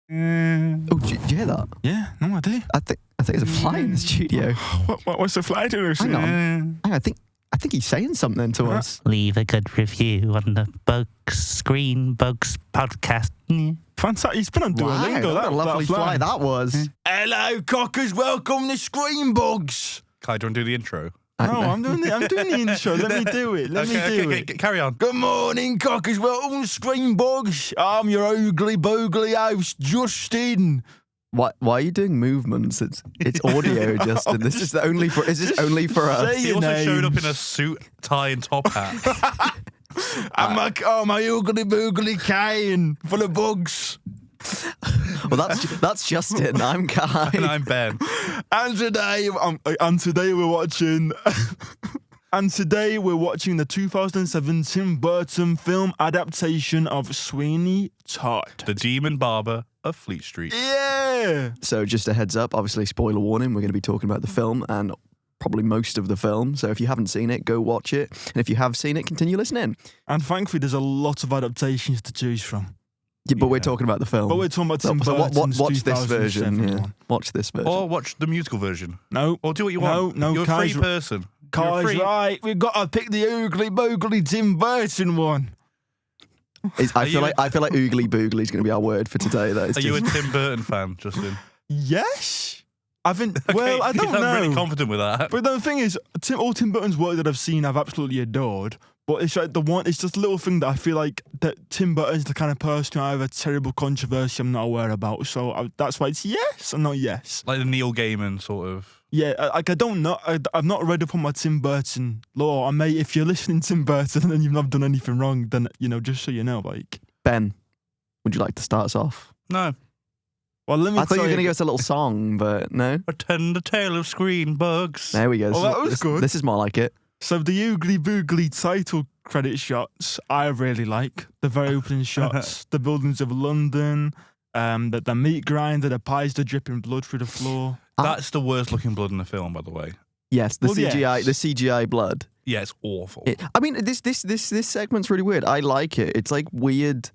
Oh, did you hear that? Yeah, no, I did. I think there's a fly in the studio. What's the fly doing? Hang on. I think he's saying something to us. Leave a good review on the ScreenBugs podcast. Fantastic. He's been on Duolingo. What a lovely fly that was. Hello, cockers. Welcome to ScreenBugs. Kai, do you want to do the intro? No, I'm doing the intro. Let me do it. Let me do it. Carry on. Good morning, cockers. Welcome to ScreenBugs. I'm your oogly boogly host, Justin. Why are you doing movements? It's audio, Justin. This is only for us. He also showed up in a suit, tie, and top hat. I'm my oogly boogly cane full of bugs. Well, that's Justin. I'm Kai. And I'm Ben. And today we're watching. And today we're watching the 2007 Tim Burton film adaptation of Sweeney Todd, The Demon Barber of Fleet Street. Yeah. So just a heads up, obviously spoiler warning, we're going to be talking about the film and probably most of the film. So if you haven't seen it, go watch it. And if you have seen it, continue listening. And thankfully there's a lot of adaptations to choose from. Yeah, but we're talking about the film. But we're talking about Tim Burton's watch this version. 2007 Yeah. one. Watch this version. Or watch the musical version. No. Or do what you want. No, You're a Kai's free person. Kai's right. We've got to pick the oogly boogly Tim Burton one. I feel like oogly boogly is going to be our word for today. Are you a Tim Burton fan, Justin? Yes. I don't know. I'm really confident with that. But the thing is, all Tim Burton's work that I've seen, I've absolutely adored. But it's like it's just a little thing that I feel like that Tim Burton's the kind of person who I have a terrible controversy I'm not aware about. So that's why it's yes and not yes. Like the Neil Gaiman sort of. Yeah, I don't know. I've not read up on my Tim Burton law. And mate, if you're listening to Tim Burton and you've not done anything wrong, then, just so you know, like. Ben, would you like to start us off? No. Well, let me I thought you were going to give us a little song, but no. A tender tale of ScreenBugs. There we go. Oh, that was good. This is more like it. So the oogly boogly title credit shots I really like. The very opening shots, the buildings of London, the meat grinder, the pies, the dripping blood through the floor. That's the worst looking blood in the film, by the way. Yes, the CGI, yes. the CGI blood. Yeah, it's awful. I mean, this segment's really weird. I like it. It's like weird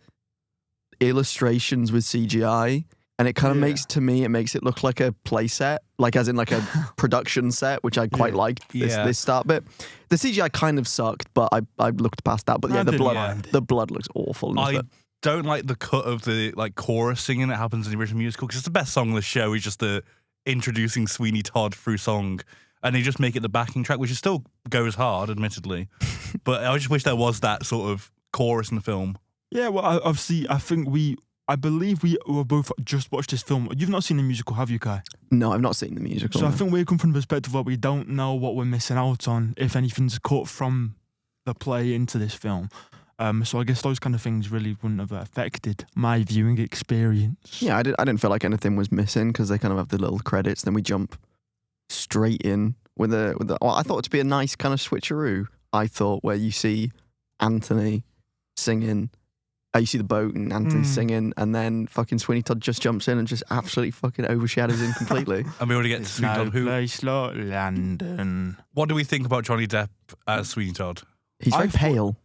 illustrations with CGI. And it kind of makes it look like a play set, like as in like a production set, which I quite liked this start bit. The CGI kind of sucked, but I looked past that. But yeah, the blood looks awful. I don't like the cut of the chorus singing that happens in the original musical, because it's the best song in the show. Is just the introducing Sweeney Todd through song, and they just make it the backing track, which still goes hard, admittedly. But I just wish there was that sort of chorus in the film. Yeah, well, obviously, I believe we were both just watched this film. You've not seen the musical, have you, Kai? No, I've not seen the musical. So I think we come from the perspective where we don't know what we're missing out on if anything's cut from the play into this film. So I guess those kind of things really wouldn't have affected my viewing experience. Yeah, I didn't feel like anything was missing because they kind of have the little credits. Then we jump straight in with the. Oh, I thought it to be a nice kind of switcheroo. I thought where you see Anthony singing. You see the boat and Anthony singing, and then fucking Sweeney Todd just jumps in and just absolutely fucking overshadows him completely. And we already get to Sweeney Todd. Place like London. What do we think about Johnny Depp as Sweeney Todd? He's very pale.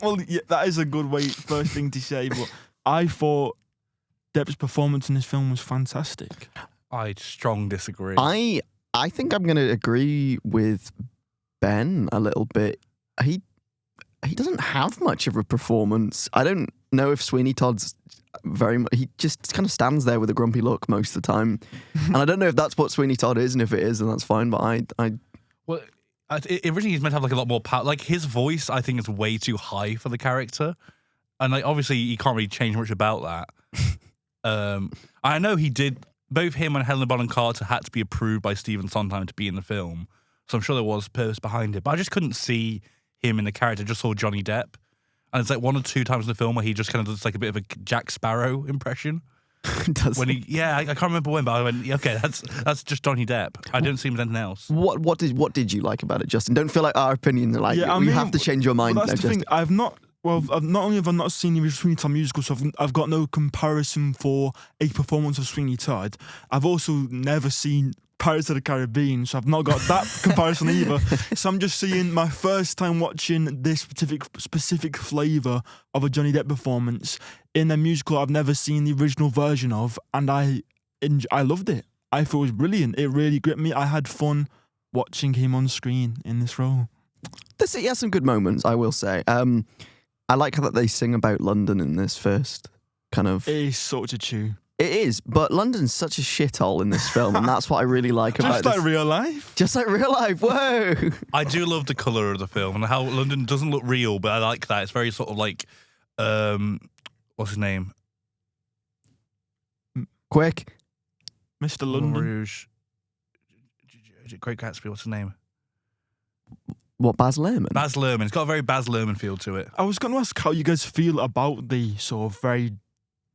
Well, yeah, that is a good first thing to say, but I thought Depp's performance in this film was fantastic. I strong disagree. I think I'm going to agree with Ben a little bit. He doesn't have much of a performance. I don't know if Sweeney Todd's very much. He just kind of stands there with a grumpy look most of the time, and I don't know if that's what Sweeney Todd is, and if it is, then that's fine. But well, originally he's meant to have a lot more power. Like his voice, I think is way too high for the character, and obviously you can't really change much about that. I know he did. Both him and Helena Bonham Carter had to be approved by Stephen Sondheim to be in the film, so I'm sure there was purpose behind it. But I just couldn't see him in the character. Just saw Johnny Depp, and it's like one or two times in the film where he just kind of does like a bit of a Jack Sparrow impression. Does when I can't remember when, but I went, okay, that's just Johnny Depp. I didn't see him as anything else. What did you like about it, Justin? Don't feel like our opinions are like you have to change your mind. Well, that's the thing. I've not only have I not seen the Sweeney Todd musical, so I've got no comparison for a performance of Sweeney Todd. I've also never seen Pirates of the Caribbean, so I've not got that comparison either. So I'm just seeing my first time watching this specific flavour of a Johnny Depp performance in a musical I've never seen the original version of, and I loved it. I thought it was brilliant. It really gripped me. I had fun watching him on screen in this role. He has some good moments, I will say. I like how they sing about London in this first kind of... It is such a chew. It is, but London's such a shithole in this film, and that's what I really like about Just this. like real life. Just like real life, whoa! I do love the colour of the film and how London doesn't look real, but I like that. It's very sort of like, what's his name? Quick. Mr. London. Rouge. Great Gatsby, what's his name? What, Baz Luhrmann? Baz Luhrmann. It's got a very Baz Luhrmann feel to it. I was going to ask how you guys feel about the sort of very,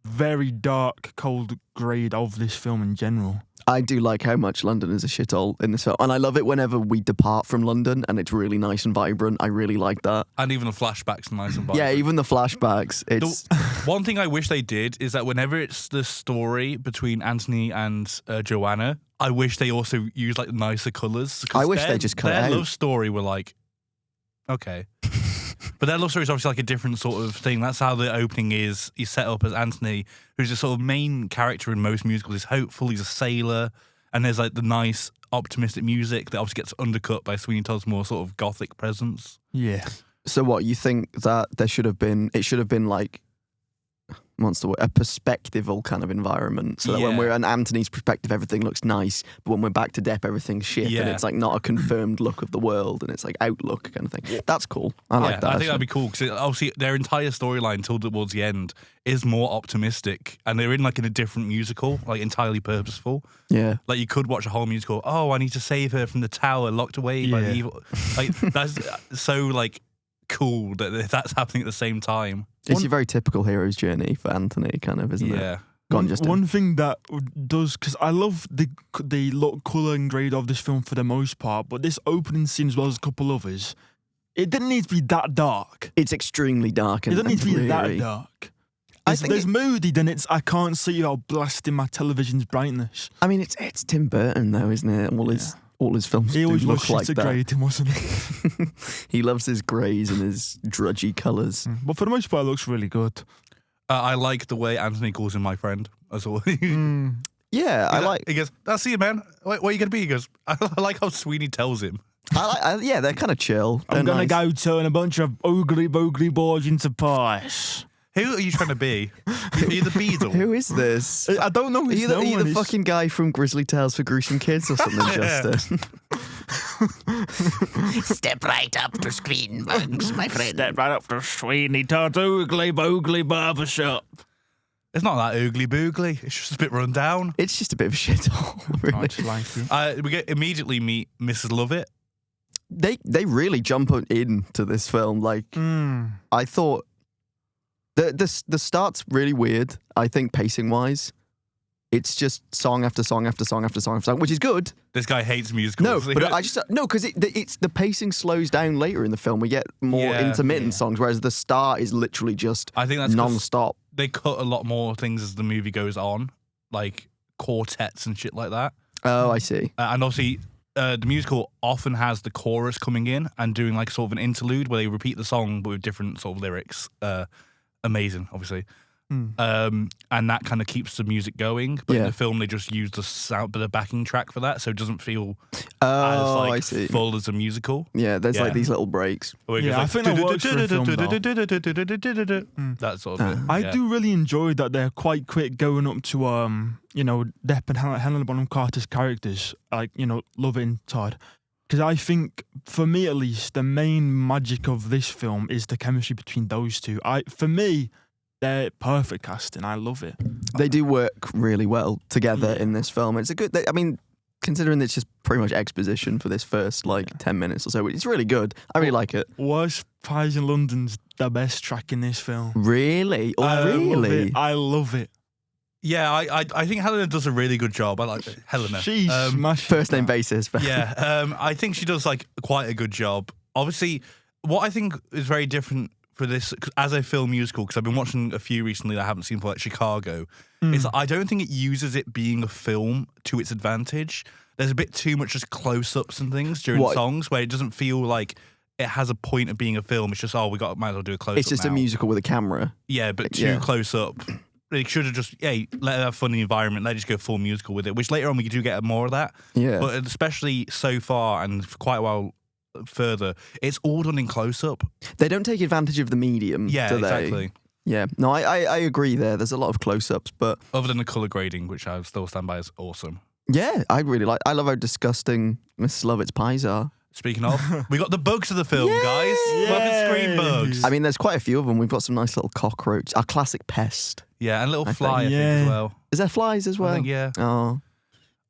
very dark, cold grade of this film in general. I do like how much London is a shithole in this film, and I love it whenever we depart from London and it's really nice and vibrant. I really like that. And even the flashbacks are nice and vibrant. Yeah, even the flashbacks. It's one thing I wish they did is that whenever it's the story between Anthony and Joanna, I wish they also used like nicer colours. I wish they just cut it their out. love story were like, okay. But their love story is obviously like a different sort of thing. That's how the opening is. He's set up as Anthony, who's the sort of main character in most musicals. He's hopeful, he's a sailor, and there's like the nice, optimistic music that obviously gets undercut by Sweeney Todd's more sort of gothic presence. Yeah. So what, you think that it should have been like, what's the word, a perspectival kind of environment, so that when Yeah. we're in Anthony's perspective everything looks nice, but when we're back to Depp everything's shit, and Yeah. it's like not a confirmed look of the world, and it's like outlook kind of thing. That's cool. I like that. I think actually. that'd be cool because obviously their entire storyline till towards the end is more optimistic, and they're in like in a different musical, like entirely purposeful. Yeah. Like you could watch a whole musical. Oh, I need to save her from the tower, locked away by the Yeah. evil. Like that's so like cool that that's happening at the same time. It's your very typical hero's journey for Anthony, kind of, isn't it? Yeah. Go on, Justin. One thing that does, because I love the look, colour and grade of this film for the most part, but this opening scene as well as a couple others, it didn't need to be that dark. It's extremely dark It and doesn't need to be that dreary. dark. I There's, think there's moody, then it's I can't see you out blasting my television's brightness. I mean, it's Tim Burton though, isn't it? All his films He do always look was like shit at that. grading, wasn't he? He loves his greys and his drudgy colours. But for the most part, it looks really good. I like the way Anthony calls him my friend as well. Yeah, I like. He goes, "I'll see you, man. What are you gonna be?" He goes, "I like how Sweeney tells him." Yeah, they're kind of chill. I'm They're gonna nice. go turn a bunch of ogly boogly boys into pies. Who are you trying to be? Are you the Beadle? Who is this? I don't know Are his you the, are name. you the fucking guy from Grizzly Tales for Gruesome Kids or something, Justin? Step right up to ScreenBugs, my friend. Step right up to Sweeney Todd ogly boogly barbershop. It's not that oogly boogly. It's just a bit run down. It's just a bit of a shithole. I Really. just like it. We immediately meet Mrs. Lovett. They really jump into this film. Like I thought, the start's really weird. I think pacing wise, it's just song after song after song after song after song, which is good. This guy hates musicals. No, but I just because it's the pacing slows down later in the film. We get more Yeah. intermittent songs, whereas the start is literally just I think that's 'cause non-stop. they cut a lot more things as the movie goes on, like quartets and shit like that. Oh, I see. And obviously, the musical often has the chorus coming in and doing like sort of an interlude where they repeat the song but with different sort of lyrics. Amazing, obviously. And that kind of keeps the music going. But in Yeah. the film, they just use the sound, the backing track for that, so it doesn't feel Oh, as I like see. full as a musical. Yeah, there's Yeah. like these little breaks. Where it Yeah, goes I think that works for a film, that sort of thing. I yeah. do really enjoy that they're quite quick going up to Depp and Helena Bonham Carter's characters, like loving Todd, because I think for me at least the main magic of this film is the chemistry between those two. For me, they're perfect casting. I love it. They do work really well together in this film. It's a good. I mean, considering it's just pretty much exposition for this first 10 minutes or so, it's really good. I really like it. Worst Pies in London's the best track in this film. Really? Oh, I love really? it. I love it. Yeah, I think Helena does a really good job. I like Helena. She's smashed. First name that. basis. But Yeah, I think she does like quite a good job. Obviously, what I think is very different for this as a film musical, because I've been watching a few recently that I haven't seen, for like Chicago, is that I don't think it uses it being a film to its advantage. there's a bit too much just close-ups and things during songs where it doesn't feel like it has a point of being a film. It's just, might as well do a close-up. It's just a musical with a camera. Yeah, but too close up. They should have just, let it have fun in the environment. They just go full musical with it, which later on we do get more of that. Yeah. But especially so far and for quite a while further, it's all done in close-up. They don't take advantage of the medium, do they? Exactly. Yeah. No, I agree there. There's a lot of close-ups, but... Other than the colour grading, which I still stand by as awesome. Yeah, I love how disgusting Mrs. Lovett's pies are. Speaking of, we got the bugs of the film, guys. Welcome ScreenBugs. I mean, there's quite a few of them. We've got some nice little cockroach, our classic pest. Yeah, and a little fly, I think, as well. Is there flies as well? I think, yeah. Oh.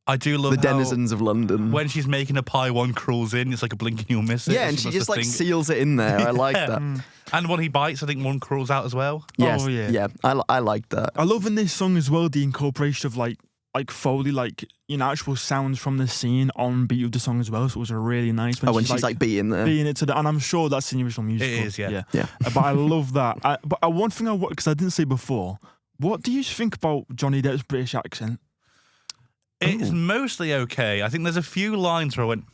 I do love the denizens of London. When she's making a pie, one crawls in, it's like a blink and you'll miss it. Yeah, and she just like seals it in there. I like that. And when he bites, I think one crawls out as well. Yes, I like that. I love in this song as well the incorporation of like Foley, actual sounds from the scene on beat of the song as well. So it was a really nice. When she's like beating it to the, and I'm sure that's in the original musical. It is, yeah. But I love that. But one thing because I didn't say before, what do you think about Johnny Depp's British accent? It's mostly okay. I think there's a few lines where I went,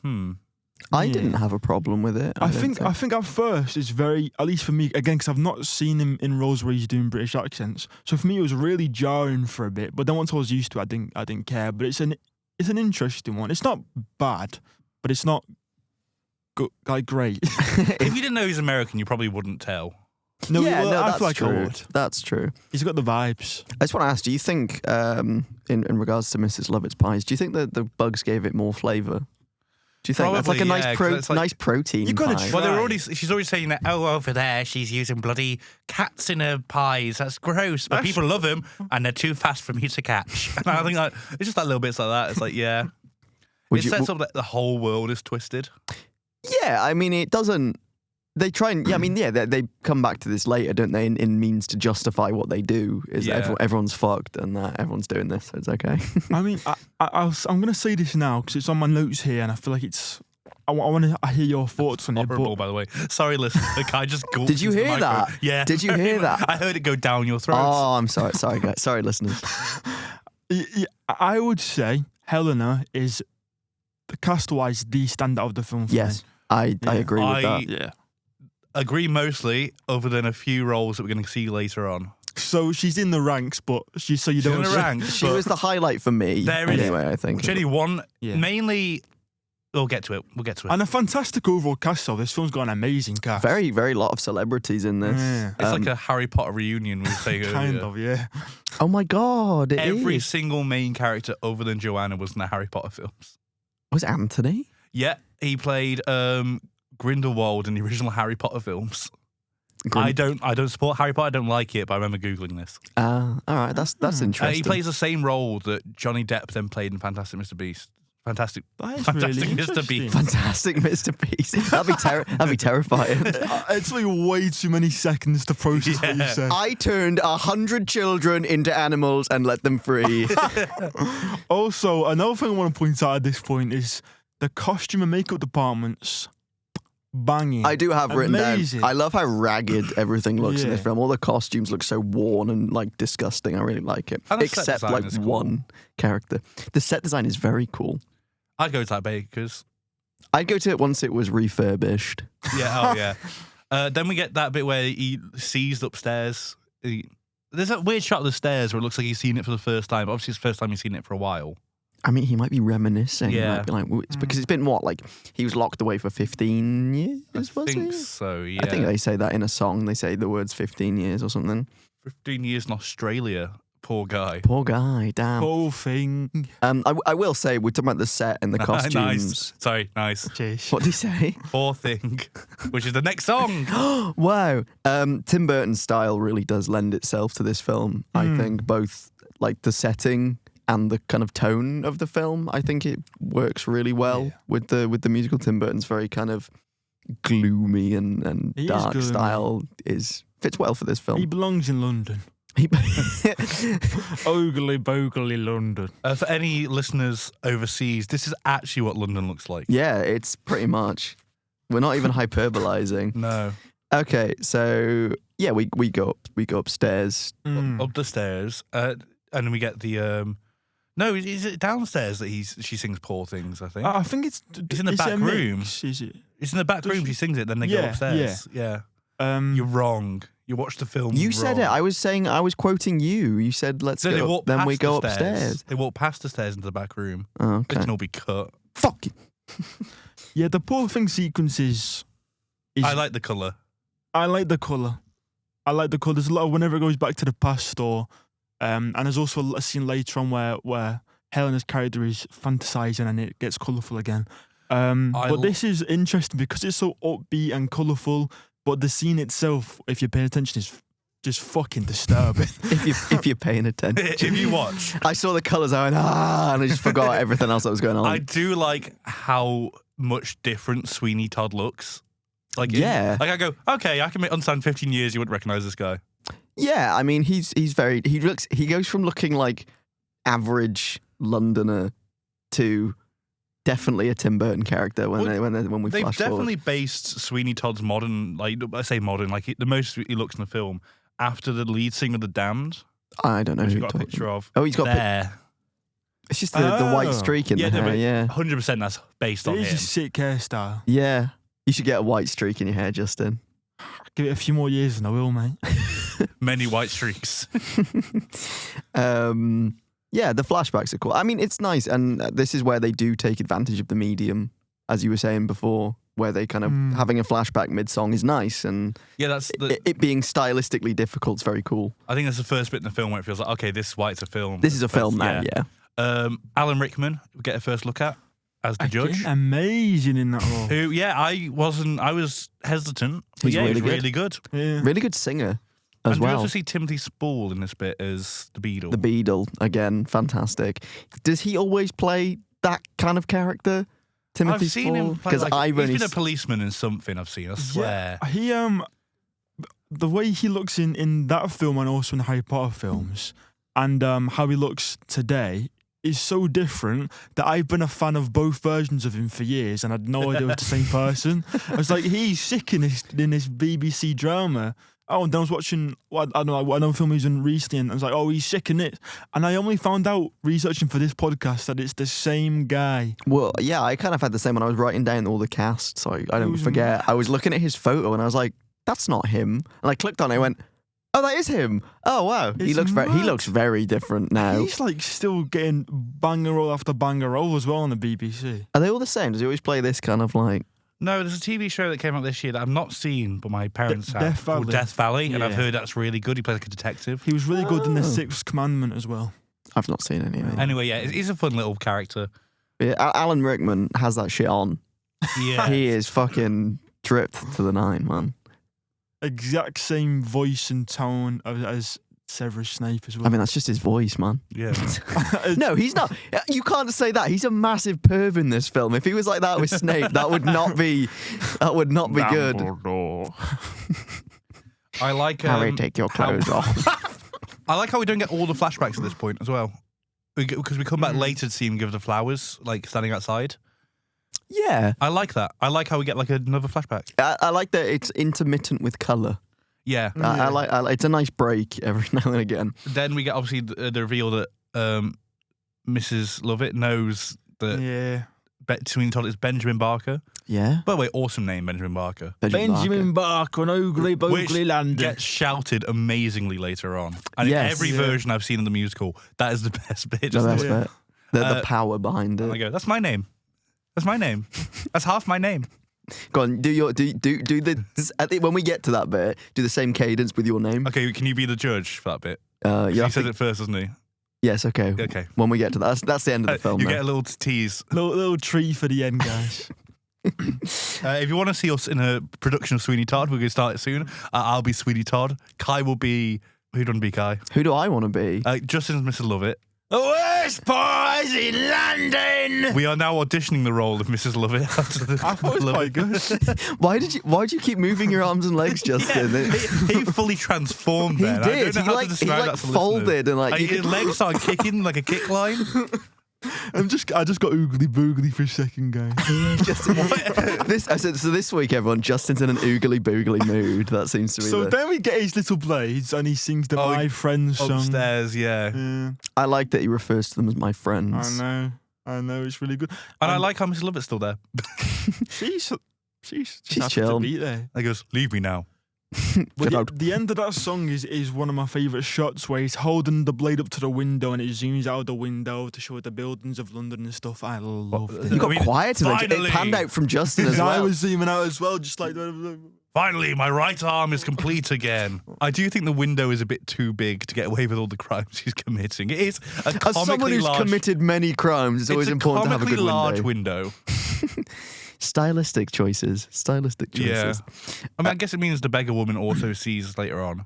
I didn't have a problem with it. I think at first it's very, at least for me, again, because I've not seen him in roles where he's doing British accents. So for me, it was really jarring for a bit. But then once I was used to it, I didn't care. But it's an interesting one. It's not bad, but it's not great. If you didn't know he's American, you probably wouldn't tell. No, that's I feel like true. I would. That's true. He's got the vibes. I just want to ask, do you think, in regards to Mrs. Lovett's pies, do you think that the bugs gave it more flavour? Do you think that's like a nice protein? You got pie? to try. Well, she's already saying that. Oh, over there, she's using bloody cats in her pies. That's gross. But people love them, and they're too fast for me to catch. And I think it's just like little bits like that. It's like, it sets up that the whole world is twisted. Yeah, I mean, it doesn't. They try and they come back to this later, don't they? In means to justify what they do is everyone's fucked and everyone's doing this, so it's okay. I mean, I'm going to say this now because it's on my notes here, and I feel like it's. I want to hear your thoughts on it. Horrible, by the way. Sorry, listen. The guy just gulped. Did you hear that? Yeah. Did you hear that? I heard it go down your throat. Oh, I'm sorry. Sorry, guys. Sorry, listeners. I would say Helena is cast-wise the standout of the film. Yes, I agree with that. Yeah. Agree mostly, other than a few roles that we're going to see later on. So she's in the ranks, but she's in the ranks. She was the highlight for me. There anyway, I think. Jenny one, mainly. We'll get to it. And a fantastic overall cast. So this film's got an amazing cast. Very, very lot of celebrities in this. Yeah. It's like a Harry Potter reunion. We say kind of, yeah. Oh my god! Every single main character other than Joanna was in the Harry Potter films. Was Anthony? Yeah, he played Grindelwald in the original Harry Potter films. I don't support Harry Potter. I don't like it, but I remember googling this. All right, that's interesting. He plays the same role that Johnny Depp then played in Fantastic Mr. Beast. Fantastic Mr. Beast. Fantastic Mr. Beast. That'd be terrifying. It's like way too many seconds to process what you said. I turned 100 children into animals and let them free. Also, another thing I want to point out at this point is the costume and makeup departments. Banging. I do have written Amazing. down. I love how ragged everything looks in this film. All the costumes look so worn and like disgusting. I really like it. Except like one character. The set design is very cool. I'd go to that Baker's. I'd go to it once it was refurbished. Yeah, then we get that bit where he sees upstairs. There's that weird shot of the stairs where it looks like he's seen it for the first time. Obviously, it's the first time he's seen it for a while. I mean, he might be reminiscing. Yeah. He might be like, because it's been he was locked away for 15 years, I think so, yeah. I think they say that in a song. They say the words 15 years or something. 15 years in Australia. Poor guy. Poor guy, damn. Whole thing. I will say, we're talking about the set and the costumes. Nice. Sorry, nice. Jeez. What did he say? Poor thing, which is the next song. Wow. Tim Burton's style really does lend itself to this film. I think both like the setting and the kind of tone of the film. I think it works really well with the musical. Tim Burton's very kind of gloomy and dark style fits well for this film. He belongs in London. Ogly bogly London. For any listeners overseas, this is actually what London looks like. Yeah, it's pretty much. We're not even hyperbolizing. No. Okay, so yeah, we go upstairs. Up the stairs, and we get the No, is it downstairs that she sings poor things, I think? I think it's in the back room. Is it? It's in the back room, she sings it, then they go upstairs. Yeah. You're wrong. You watched the film You wrong. said it. I was quoting you. You said, let's go. Then we go upstairs. They walk past the stairs into the back room. Oh, okay. They can all be cut. Fuck you. Yeah, the poor thing sequence is I like the colour. I like the colour. There's a lot of whenever it goes back to the past and there's also a scene later on where Helena's character is fantasizing and it gets colourful again. But this is interesting because it's so upbeat and colourful, but the scene itself, if you're paying attention, is just fucking disturbing. if you're paying attention. If you watch. I saw the colours, I went, and I just forgot everything else that was going on. I do like how much different Sweeney Todd looks. Like, I go, okay, I can understand 15 years you wouldn't recognise this guy. Yeah, I mean, he goes from looking like average Londoner to definitely a Tim Burton character when we they've flash definitely forward. based Sweeney Todd's modern, like I say modern, like the most he looks in the film after the lead singer of The Damned. I don't know who Which you've got a picture of. Oh, he's got there. It's just the white streak in the hair. Yeah, 100% that's based on It is him. a sick hairstyle. yeah. You should get a white streak in your hair, Justin. Give it a few more years and I will, mate. Many white streaks. Yeah, the flashbacks are cool. I mean, it's nice, and this is where they do take advantage of the medium, as you were saying before, where they kind of having a flashback mid-song is nice, and Yeah, that's it being stylistically difficult is very cool. I think that's the first bit in the film where it feels like, okay, this is why it's a film. This is a film now, yeah. Alan Rickman, we get a first look at as the judge. Amazing in that role. Who, I was hesitant. But He's really good. Yeah. Really good singer as And we well. also see Timothy Spall in this bit as the Beadle. The Beadle, again, fantastic. Does he always play that kind of character, Timothy I've seen him play, Because he's been a policeman in something I've seen, I swear. Yeah, he the way he looks in that film and also in the Harry Potter films and how he looks today is so different that I've been a fan of both versions of him for years and I had no idea it was the same person. I was like, he's sick in this BBC drama. Oh, and then I was watching, I don't know, another film he was in recently, and I was like, oh, he's sick in it. And I only found out, researching for this podcast, that it's the same guy. Well, yeah, I kind of had the same when I was writing down all the cast, so I don't was forget. mad. I was looking at his photo and I was like, that's not him. And I clicked on it and I went, oh, that is him. Oh, wow. He It's looks mad. very different now. He's like still getting banger roll after banger roll as well on the BBC. Are they all the same? Does he always play this kind of like... No, there's a TV show that came out this year that I've not seen, but my parents have. Death Valley. Called Death Valley, and I've Yeah. heard that's really good. He plays like a detective. He was really good in The Oh. Sixth Commandment as well. I've not seen any of it. Anyway, yeah, he's a fun little character. Yeah, Alan Rickman has that shit on. Yeah. He is fucking dripped to the nine, man. Exact same voice and tone as Severus Snape as well. I mean, that's just his voice, man. Yeah. No, he's not. You can't say that. He's a massive perv in this film. If he was like that with Snape, that would not be good. I like Harry, take your clothes off. I like how we don't get all the flashbacks at this point as well. Because we come back later to see him give the flowers, like standing outside. Yeah. I like that. I like how we get like another flashback. I like that it's intermittent with colour. Yeah. I like it's a nice break every now and again. Then we get obviously the reveal that Mrs. Lovett knows that Yeah. Sweeney Todd is Benjamin Barker. Yeah. By the way, awesome name, Benjamin Barker. Benjamin Barker on Oakley Which Bogley London. gets shouted amazingly later on. And Yes. in every version I've seen in the musical, that is the best bit. The Just best the- bit. The power behind and I it. go, that's my name. That's my name. That's half my name. Go on, do the when we get to that bit, do the same cadence with your name. Okay, can you be the judge for that bit? You He have says to- it first, doesn't he? yes, okay. Okay. When we get to that, that's the end of the film. You now. get a little tease. Little tree for the end, guys. If you want to see us in a production of Sweeney Todd, we're going to start it soon. I'll be Sweeney Todd. Kai will be... Who do you want to be, Kai? Who do I want to be? Justin's Mrs. Lovett. The worst boys in London. We are now auditioning the role of Mrs. Lovett. I thought it was quite good. Why did you keep moving your arms and legs, Justin? He fully transformed He then. did. I don't know He how like- to describe he that to folded listeners. and, like, you his could- legs started kicking like a kick line. I just got oogly boogly for a second, guys. This week, everyone, Justin's in an oogly boogly mood. That seems to be. So then we get his little blades, and he sings the My Friends song Upstairs, yeah. I like that he refers to them as my friends. I know, it's really good. And I like how Miss Lovett's still there. She's happy chill. to be there. He goes, leave me now. But the end of that song is one of my favourite shots, where he's holding the blade up to the window and it zooms out the window to show the buildings of London and stuff. I love it. You got quiet to it. It panned out from Justin as well. I was zooming out as well, just like... Finally, my right arm is complete again. I do think the window is a bit too big to get away with all the crimes he's committing. It is a comically As someone who's committed many crimes, it's always important to have a good large window. Stylistic choices. Yeah. I mean, I guess it means the beggar woman also sees later on.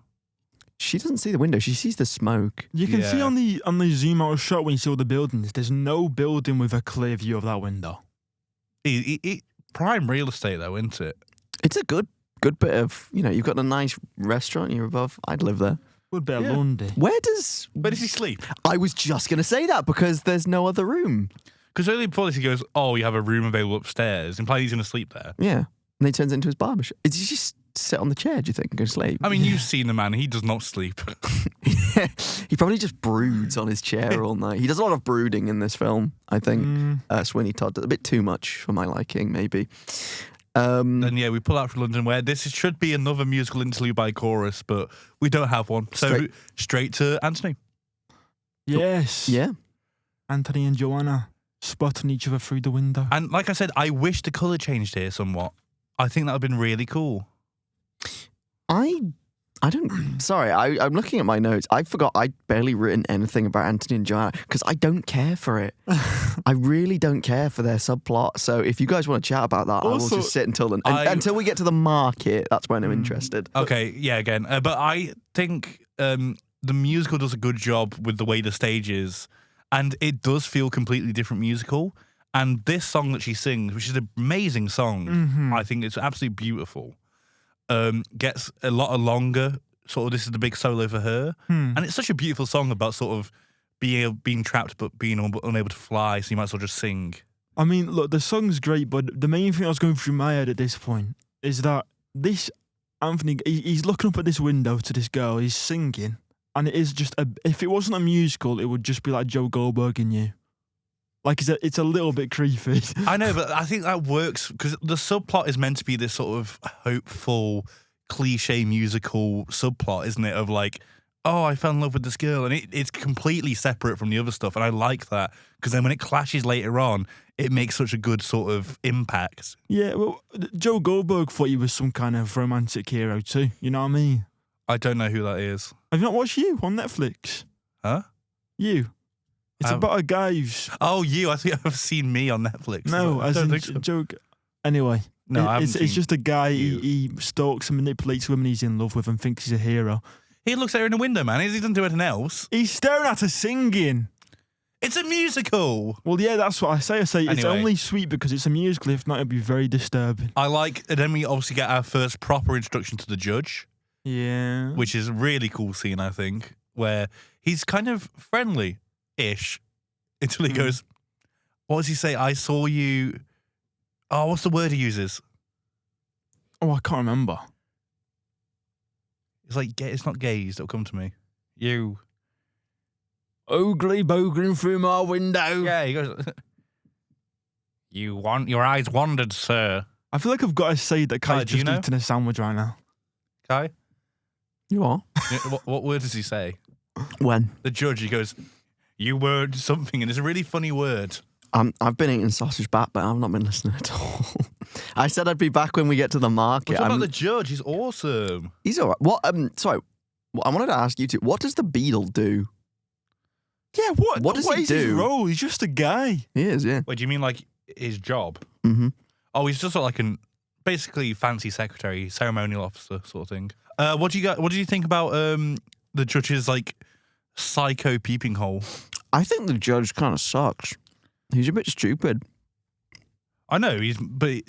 She doesn't see the window. She sees the smoke. You can see on the zoom out shot when you see all the buildings, there's no building with a clear view of that window. Prime real estate, though, isn't it? It's a good bit of, you've got a nice restaurant you're above. I'd live there. Good bit of London. Where does he sleep? I was just going to say that because there's no other room. Because earlier before this, he goes, "Oh, you have a room available upstairs," implying he's going to sleep there. Yeah. And then he turns into his barber shop. Is he just sit on the chair, do you think, and go to sleep? I mean, you've seen the man. He does not sleep. He probably just broods on his chair all night. He does a lot of brooding in this film, I think. Sweeney Todd does a bit too much for my liking, maybe. Then, we pull out from London, where this should be another musical interlude by chorus, but we don't have one. So straight to Anthony. Yes. Yeah. Anthony and Joanna spotting each other through the window. And like I said, I wish the colour changed here somewhat. I think that would have been really cool. I don't... Sorry, I'm looking at my notes. I forgot I'd barely written anything about Anthony and Joanna because I don't care for it. I really don't care for their subplot. So if you guys want to chat about that, I will just sit until then. Until we get to the market, that's when I'm interested. Okay, yeah, again. But I think the musical does a good job with the way the stage is. And it does feel completely different musical. And this song that she sings, which is an amazing song, I think it's absolutely beautiful, gets a lot longer. Sort of, this is the big solo for her. And it's such a beautiful song about sort of being trapped but being unable to fly, so you might as well just sing. I mean, look, the song's great, but the main thing I was going through my head at this point is that this Anthony, he's looking up at this window to this girl, he's singing. And it is just if it wasn't a musical, it would just be like Joe Goldberg in You. Like it's a little bit creepy. I know, but I think that works because the subplot is meant to be this sort of hopeful, cliche musical subplot, isn't it? Of like, oh, I fell in love with this girl, and it's completely separate from the other stuff, and I like that because then when it clashes later on, it makes such a good sort of impact. Yeah, well, Joe Goldberg thought he was some kind of romantic hero too. You know what I mean? I don't know who that is. Have you not watched You on Netflix? Huh? You. It's about a guy who's... Oh, You. I think I've seen Me on Netflix. No, as in joke. Anyway. No, I haven't it's just a guy, he stalks and manipulates women he's in love with and thinks he's a hero. He looks at her in the window, man. He doesn't do anything else. He's staring at her singing. It's a musical. Well, yeah, that's what I say. Anyway. It's only sweet because it's a musical. If not, it'd be very disturbing. And then we obviously get our first proper introduction to the judge. Yeah. Which is a really cool scene, I think, where he's kind of friendly-ish until he goes, what does he say? I saw you... Oh, what's the word he uses? Oh, I can't remember. It's like, it's not gaze, it'll come to me. You. Ogly bogling through my window. Yeah, he goes, your eyes wandered, sir. I feel like I've got to say that Kai's just eating a sandwich right now. Kai? You are? What word does he say? When? The judge, he goes, you word something, and it's a really funny word. I've been eating sausage bat, but I've not been listening at all. I said I'd be back when we get to the market. What about the judge? He's awesome. He's all right. What? Sorry. I wanted to ask you two. What does the beadle do? Yeah, what does he do? His role? He's just a guy. He is, yeah. Wait, do you mean like his job? Mm-hmm. Oh, he's just sort of like basically fancy secretary, ceremonial officer sort of thing. What do you think about the judge's like psycho peeping hole? I think the judge kind of sucks. He's a bit stupid. I know but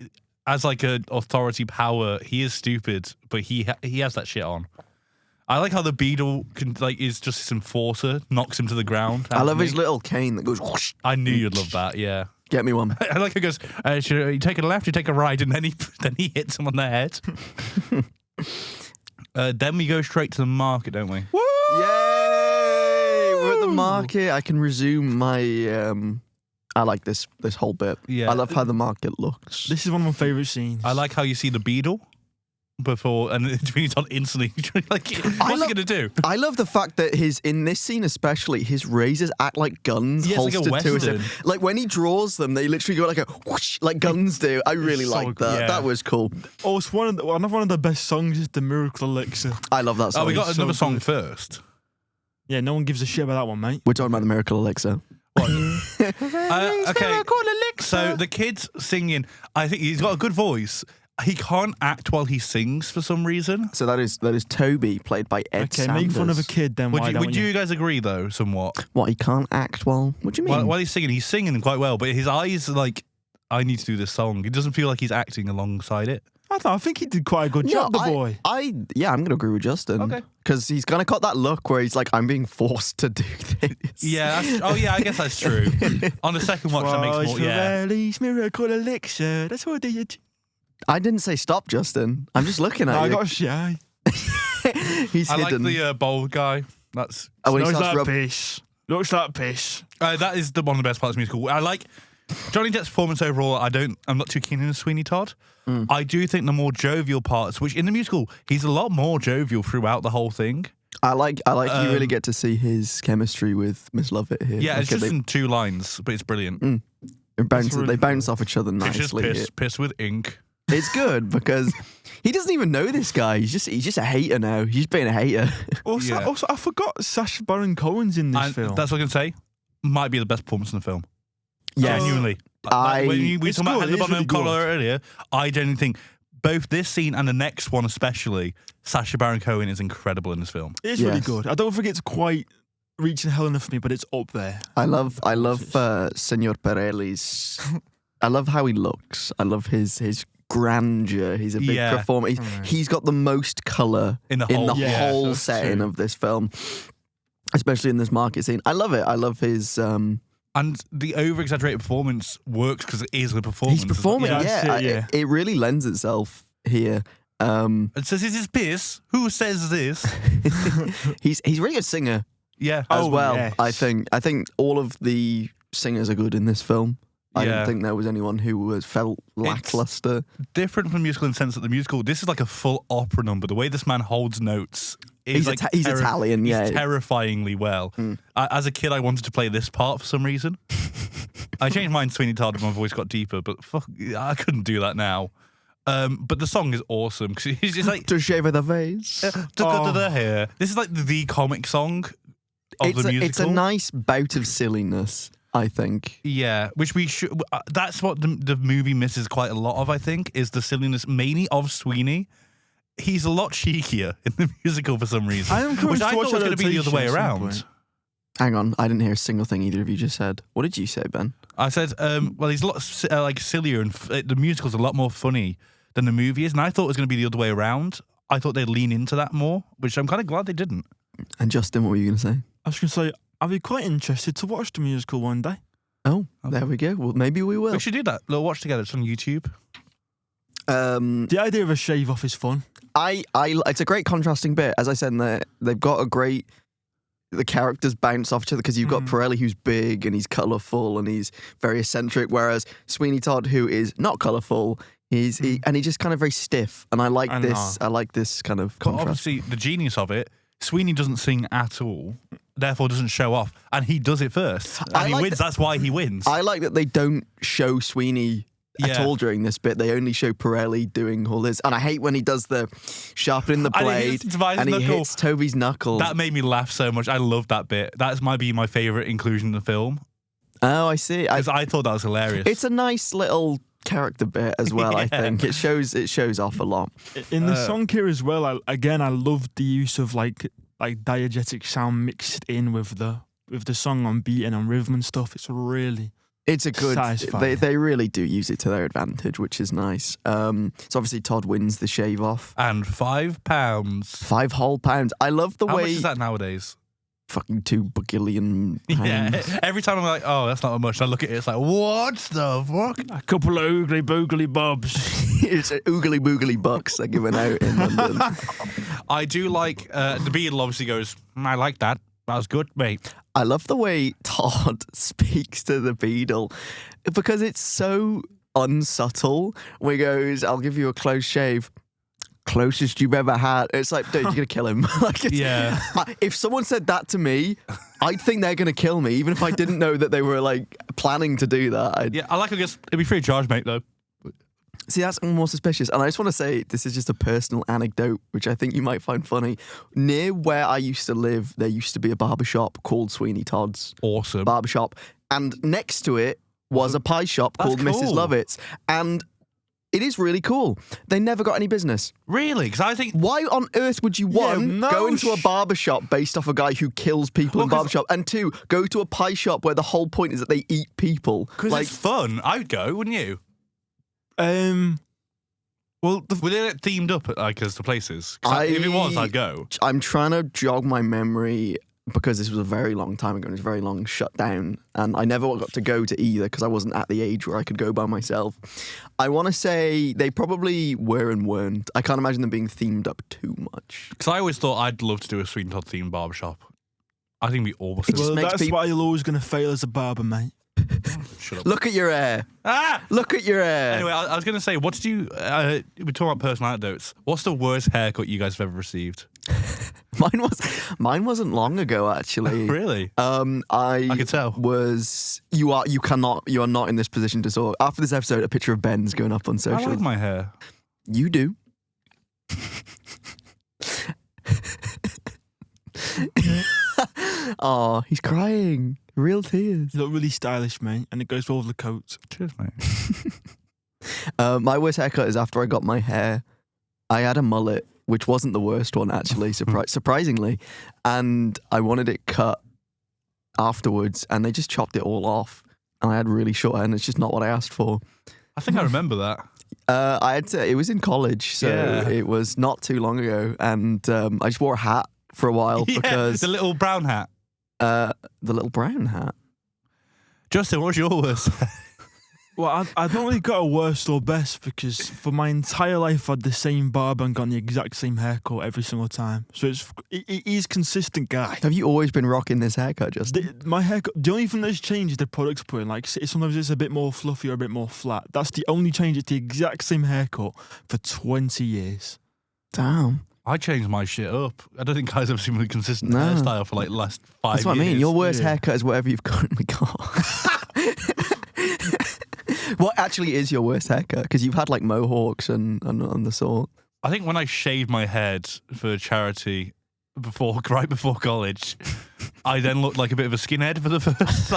as like an authority power, he is stupid, but he has that shit on. I like how the Beetle is just this enforcer, knocks him to the ground. I love his little cane that goes whoosh. I knew you'd love that, yeah. Get me one. I like how it goes, should you take a left, you take a right, and then he hits him on the head. Then we go straight to the market, don't we? Woo! Yay! We're at the market. I can resume my... I like this whole bit. Yeah. I love how the market looks. This is one of my favourite scenes. I like how you see the Beetle before, and Sweeney Todd instantly like, what's he gonna do? I love the fact that in this scene especially, his razors act like guns Yeah, it's like a holstered to his Western. hip. Like when he draws them, they literally go like a whoosh, like guns do. I really so like that. good. Yeah. That was cool. Also, another one of the best songs is The Miracle Elixir. I love that song. Oh, we got so another song good. first. Yeah, no one gives a shit about that one, mate. We're talking about the Miracle Elixir. Okay. So the kid's singing. I think he's got a good voice. He can't act while he sings for some reason. So that is Toby, played by Ed Okay, Sanders. make fun of a kid then. Would you guys agree though, somewhat? What, he can't act well? What do you mean? While he's singing quite well, but his eyes like, I need to do this song. It doesn't feel like he's acting alongside it. I don't know, I think he did quite a good job, the boy. I'm going to agree with Justin. Okay. Because he's kind of got that look where he's like, I'm being forced to do this. Yeah. I guess that's true. On the second watch, that makes more. Yeah. Miracle Elixir. That's what they did. I didn't say stop, Justin. I'm just looking at I you. got shy. He's I hidden. like the bold guy. That's when he Looks starts like rubbing. piss. Looks like piss. that is one of the best parts of the musical. I like Johnny Depp's performance overall. I'm not too keen on Sweeney Todd. I do think the more jovial parts, which in the musical he's a lot more jovial throughout the whole thing. I like you really get to see his chemistry with Miss Lovett here. Yeah, Like, it's just in 2 lines, but it's brilliant. they bounce off each other It's just nicely. piss with ink. It's good because he doesn't even know this guy. He's just a hater now. He's being a hater. Also, Yeah. I forgot Sacha Baron Cohen's in this And film. that's what I'm going to say. Might be the best performance in the film. Yes. Genuinely. I- When we It's talked about good, Helena it is Bonham really Collar good. earlier, I genuinely think both this scene and the next one especially, Sacha Baron Cohen is incredible in this film. It's really Yes. good. I don't think it's quite reaching Helena for me, but it's up there. I love Senor Pirelli's. I love how he looks. I love his grandeur. He's a big Yeah. performer. He's got the most colour In the whole- Yeah, whole that's setting true. of this film, especially in this market scene. I love it. I love his. And the over-exaggerated performance works because it is a performance. He's performing. Yeah, Yeah, that's it, yeah. It really lends itself here. It says, "Is this piss? Who says this?" He's a really good singer Yeah. as Oh, well. yes. I think all of the singers are good in this film. I Yeah. don't think there was anyone who felt lackluster. Different from musical in the sense that the musical, this is like a full opera number. The way this man holds notes is He's Italian, yeah. He's terrifyingly well. As a kid, I wanted to play this part for some reason. I changed mine, Sweeney Todd, and my voice got deeper, but fuck, I couldn't do that now. But the song is awesome because he's just like To shave the face. the hair. This is like the comic song of the musical. It's a nice bout of silliness, I think. Yeah, which we should. That's what the movie misses quite a lot of. I think is the silliness, mainly of Sweeney. He's a lot cheekier in the musical for some reason. I am curious which I to watch thought was going to be the other way adaptation at some around. point. Hang on, I didn't hear a single thing either of you just said. What did you say, Ben? I said, well, he's a lot like sillier, and the musical's a lot more funny than the movie is. And I thought it was going to be the other way around. I thought they'd lean into that more, which I'm kind of glad they didn't. And Justin, what were you going to say? I was going to say, I'd be quite interested to watch the musical one day. Oh, there we go. Well, maybe we will. We should do that. Little watch together. It's on YouTube. The idea of a shave off is fun. It's a great contrasting bit. As I said, they've got the characters bounce off each other because you've got Pirelli, who's big and he's colourful and he's very eccentric, whereas Sweeney Todd, who is not colourful, he's just kind of very stiff. And I like this. I like this kind of But contrast. obviously, the genius of it, Sweeney doesn't sing at all, therefore doesn't show off, and he does it first, and he wins. That's why he wins. I like that they don't show Sweeney at Yeah. all during this bit. They only show Pirelli doing all this. And I hate when he does the sharpening the And he blade hits Tobias' and he knuckle. hits Toby's knuckle. That made me laugh so much. I love that bit. That might be my favourite inclusion in the film Oh, I see. because I thought that was hilarious. It's a nice little character bit as well, I Yeah. think. It shows off a lot. In the song here as well, I love the use of like diegetic sound mixed in with the song on beat and on rhythm and stuff. It's really It's a good. Satisfying. They really do use it to their advantage, which is nice. So obviously Todd wins the shave off. And £5. 5 whole pounds. I love the How way much is that nowadays? fucking 2 billion pounds. Yeah. Every time I'm like, oh, that's not much. I look at it, it's like, what the fuck? A couple of oogly boogly bobs. It's oogly boogly bucks they're giving out in London. I do like the Beadle. Obviously goes. I like that. That was good, mate. I love the way Todd speaks to the Beadle because it's so unsubtle. Where he goes, "I'll give you a close shave." Closest you've ever had. It's like, dude, you're gonna kill him. Yeah. If someone said that to me, I'd think they're gonna kill me, even if I didn't know that they were like planning to do that. Yeah, I like. I guess it'd be free of charge, mate. Though. See, that's more suspicious. And I just want to say, this is just a personal anecdote, which I think you might find funny. Near where I used to live, there used to be a barbershop called Sweeney Todd's Awesome. Barbershop. And next to it was a pie shop That's called Mrs. cool. Lovett's. And it is really cool. They never got any business. Really? Because I think. Why on earth would you, one, no go into a barbershop based off a guy who kills people in Well, 'cause- barbershop, and two, go to a pie shop where the whole point is that they eat people? Because it's fun. I'd go, wouldn't you? Well, Were they themed up as the places? 'Cause if it was, I'd go. I'm trying to jog my memory because this was a very long time ago and it was a very long shutdown, and I never got to go to either because I wasn't at the age where I could go by myself. I want to say they probably were and weren't. I can't imagine them being themed up too much. Because I always thought I'd love to do a Sweeney Todd themed barbershop. I think we all It just well, makes that's people- why you're always going to fail as a barber, mate. Shut up. Look at your hair. Ah! Look at your hair. Anyway, I was going to say, what did you... we're talking about personal anecdotes. What's the worst haircut you guys have ever received? Mine wasn't long ago, actually. Really? I could tell. You are not in this position to talk. After this episode, a picture of Ben's going up on I social. like my hair. You do. Oh, he's crying. Real tears. You look really stylish, mate, and it goes with all the coats. Cheers, mate. My worst haircut is after I got my hair. I had a mullet, which wasn't the worst one, actually, surprisingly. And I wanted it cut afterwards, and they just chopped it all off. And I had really short hair, and it's just not what I asked for. I think I remember that. It was in college, so Yeah. it was not too long ago. And I just wore a hat for a while Yeah, because the little brown hat. the little brown hat. Justin, what's your worst? Well, I've not really got a worst or best because for my entire life I had the same barber and got the exact same haircut every single time. So he's consistent guy. Have you always been rocking this haircut, Justin? My haircut, the only thing that's changed is the products put in. Like sometimes it's a bit more fluffy or a bit more flat. That's the only change. It's the exact same haircut for 20 years. Damn. I changed my shit up. I don't think guys have seen a consistent No. hairstyle for like the last 5 years. That's what I mean. Your worst yeah. haircut is whatever you've currently got. What actually is your worst haircut? Because you've had like mohawks and the sort. I think when I shaved my head for charity right before college, I then looked like a bit of a skinhead for the first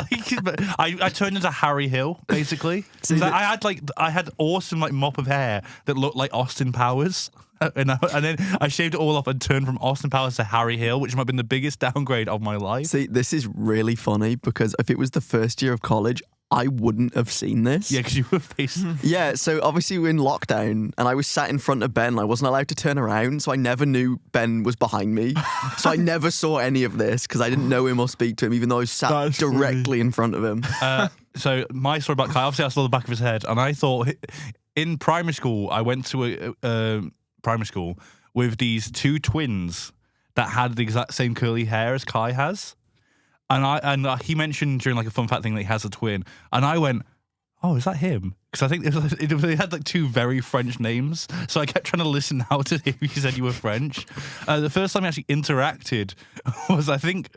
but I turned into Harry Hill basically. See, So I had awesome like mop of hair that looked like Austin Powers. And then I shaved it all off and turned from Austin Powers to Harry Hill, which might have been the biggest downgrade of my life. See, this is really funny because if it was the first year of college, I wouldn't have seen this. Yeah, because you were facing. Yeah, so obviously we're in lockdown and I was sat in front of Ben and I wasn't allowed to turn around, so I never knew Ben was behind me. So I never saw any of this because I didn't know him or speak to him, even though I was sat That's directly in front of him. So my story about Kai, obviously I saw the back of his head, and I thought in primary school, I went to a primary school with these two twins that had the exact same curly hair as Kai has. And he mentioned during like a fun fact thing that he has a twin, and I went, "Oh, is that him?" Because I think they had like two very French names, so I kept trying to listen out to him. He said you were French. The first time we actually interacted was I think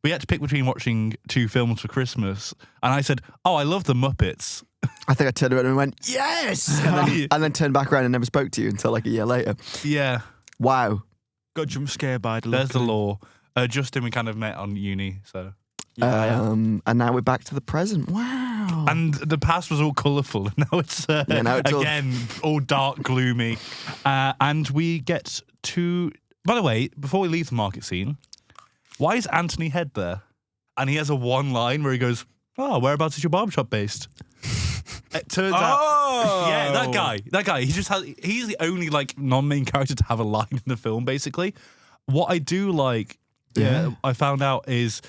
we had to pick between watching two films for Christmas, and I said, "Oh, I love the Muppets." I think I turned around and went, yes! And then turned back around and never spoke to you until like a year later. Yeah, Wow. Got jump scared by the there's look the of him. law. Justin, we kind of met on uni, so. And now we're back to the present. Wow. And the past was all colourful. Now it's, now it's all- again all dark, gloomy. And we get to... By the way, before we leave the market scene, why is Anthony Head there? And he has a one line where he goes, oh, whereabouts is your barbershop based? It turns out, yeah, that guy, he's the only like non-main character to have a line in the film, basically. What I do like, I found out is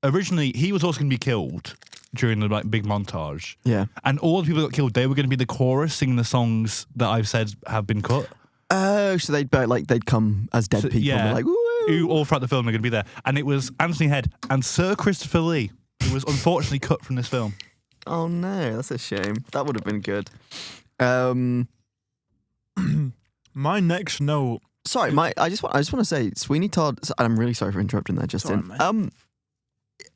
originally he was also going to be killed during the like big montage. Yeah. And all the people that got killed, they were going to be the chorus singing the songs that I've said have been cut. Oh, so they'd come as dead people. Yeah. And like, woo! All throughout the film, they're going to be there. And it was Anthony Head and Sir Christopher Lee, who was unfortunately cut from this film. Oh no, that's a shame. That would have been good. My next note. Sorry, I just want to say, Sweeney Todd. I'm really sorry for interrupting there, Justin.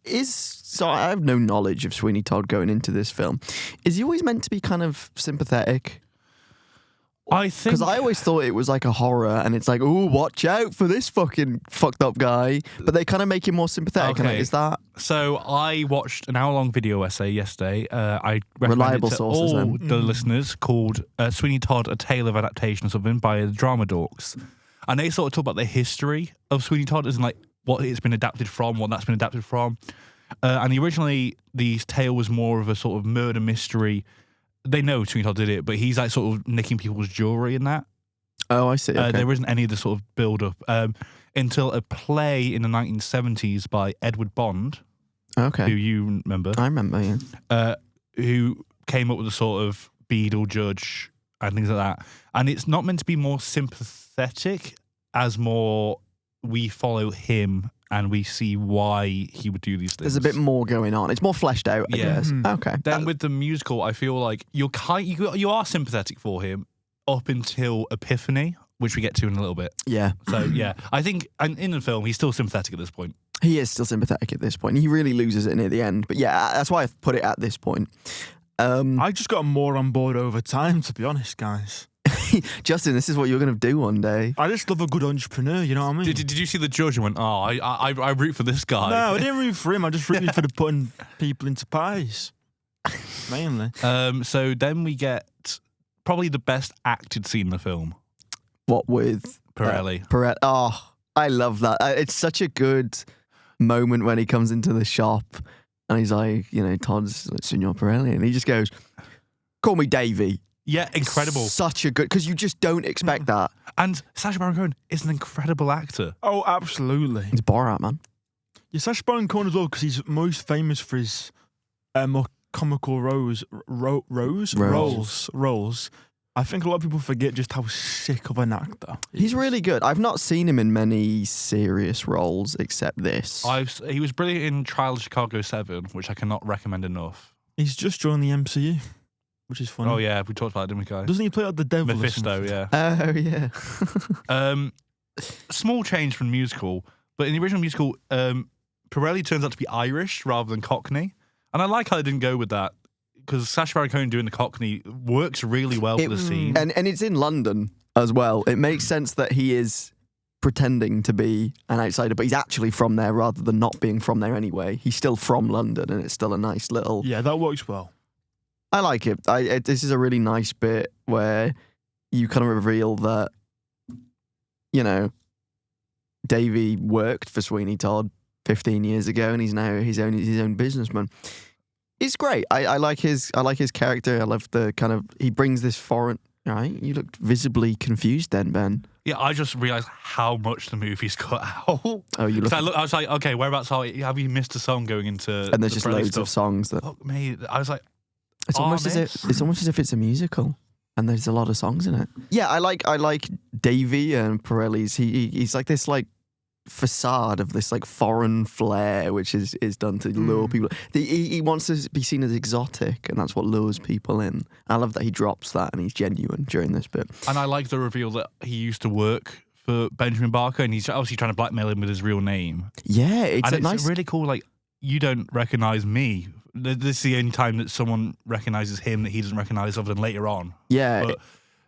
So I have no knowledge of Sweeney Todd going into this film. Is he always meant to be kind of sympathetic? I think because I always thought it was like a horror, and it's like, oh, watch out for this fucking fucked up guy. But they kind of make him more sympathetic. Okay. Is that so? I watched an hour-long video essay yesterday. I recommend reliable it to sources, all the listeners called "Sweeney Todd: A Tale of Adaptation" or something by the Drama Dorks, and they sort of talk about the history of Sweeney Todd as in like what it's been adapted from, what that's been adapted from. And originally, the tale was more of a sort of murder mystery. They know Sweeney Todd did it, but he's like sort of nicking people's jewelry in that. Oh, I see. Okay. There isn't any of the sort of build-up until a play in the 1970s by Edward Bond, okay, who you remember. I remember, yeah. Who came up with a sort of Beadle Judge and things like that. And it's not meant to be more sympathetic, as more we follow him and we see why he would do these things. There's a bit more going on. It's more fleshed out, I guess. Okay. Then with the musical, I feel like you are sympathetic for him up until Epiphany, which we get to in a little bit. Yeah. So, yeah. I think in the film, he's still sympathetic at this point. He is still sympathetic at this point. He really loses it near the end. But yeah, that's why I've put it at this point. I just got more on board over time, to be honest, guys. Justin, this is what you're going to do one day. I just love a good entrepreneur, you know what I mean? Did you see the judge and went, oh, I root for this guy? No, I didn't root for him. I just rooted for the putting people into pies. Mainly. So then we get probably the best acted scene in the film. What with? Pirelli. Pirelli. Oh, I love that. It's such a good moment when he comes into the shop and he's like, Todd's like, Signor Pirelli. And he just goes, call me Davey. Yeah, incredible. Such a good, because you just don't expect that. And Sacha Baron Cohen is an incredible actor. Oh, absolutely. He's Borat, man. Yeah, Sacha Baron Cohen as well, because he's most famous for his more comical roles. I think a lot of people forget just how sick of an actor he's really good. I've not seen him in many serious roles except this. He was brilliant in Trial of Chicago 7, which I cannot recommend enough. He's just joined the MCU. Which is funny. Oh, yeah, we talked about it, didn't we, Kai? Doesn't he play like the devil? Mephisto, yeah. Oh, yeah. Small change from the musical, but in the original musical, Pirelli turns out to be Irish rather than Cockney. And I like how they didn't go with that, because Sacha Baron Cohen doing the Cockney works really well for the scene. And it's in London as well. It makes sense that he is pretending to be an outsider, but he's actually from there rather than not being from there anyway. He's still from London, and it's still a nice little... Yeah, that works well. I like it. This is a really nice bit where you kind of reveal that, Davey worked for Sweeney Todd 15 years ago, and he's now his own businessman. It's great. I like his character. I love the kind of, he brings this foreign. Right, you looked visibly confused then, Ben. Yeah, I just realised how much the movie's cut out. Oh, you look. I was like, okay, whereabouts have you missed a song going into? And there's just loads of songs that. Fuck me, I was like, it's almost as if it's a musical, and there's a lot of songs in it. Yeah, I like Davey and Pirelli's. He's like this facade of this foreign flair, which is done to lure people. He wants to be seen as exotic, and that's what lures people in. I love that he drops that and he's genuine during this bit. And I like the reveal that he used to work for Benjamin Barker, and he's obviously trying to blackmail him with his real name. Yeah, it's really cool. Like, you don't recognize me. This is the only time that someone recognizes him that he doesn't recognize, other than later on. Yeah, but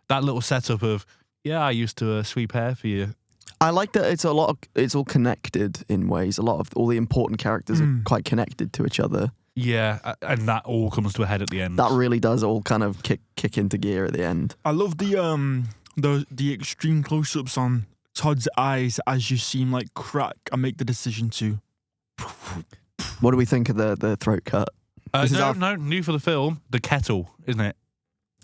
that little setup of, I used to sweep hair for you. I like that it's all connected in ways. A lot of all the important characters are quite connected to each other. Yeah, and that all comes to a head at the end. That really does all kind of kick into gear at the end. I love the extreme close-ups on Todd's eyes as you see him crack and make the decision to. What do we think of the throat cut? No, new for the film. The kettle, isn't it?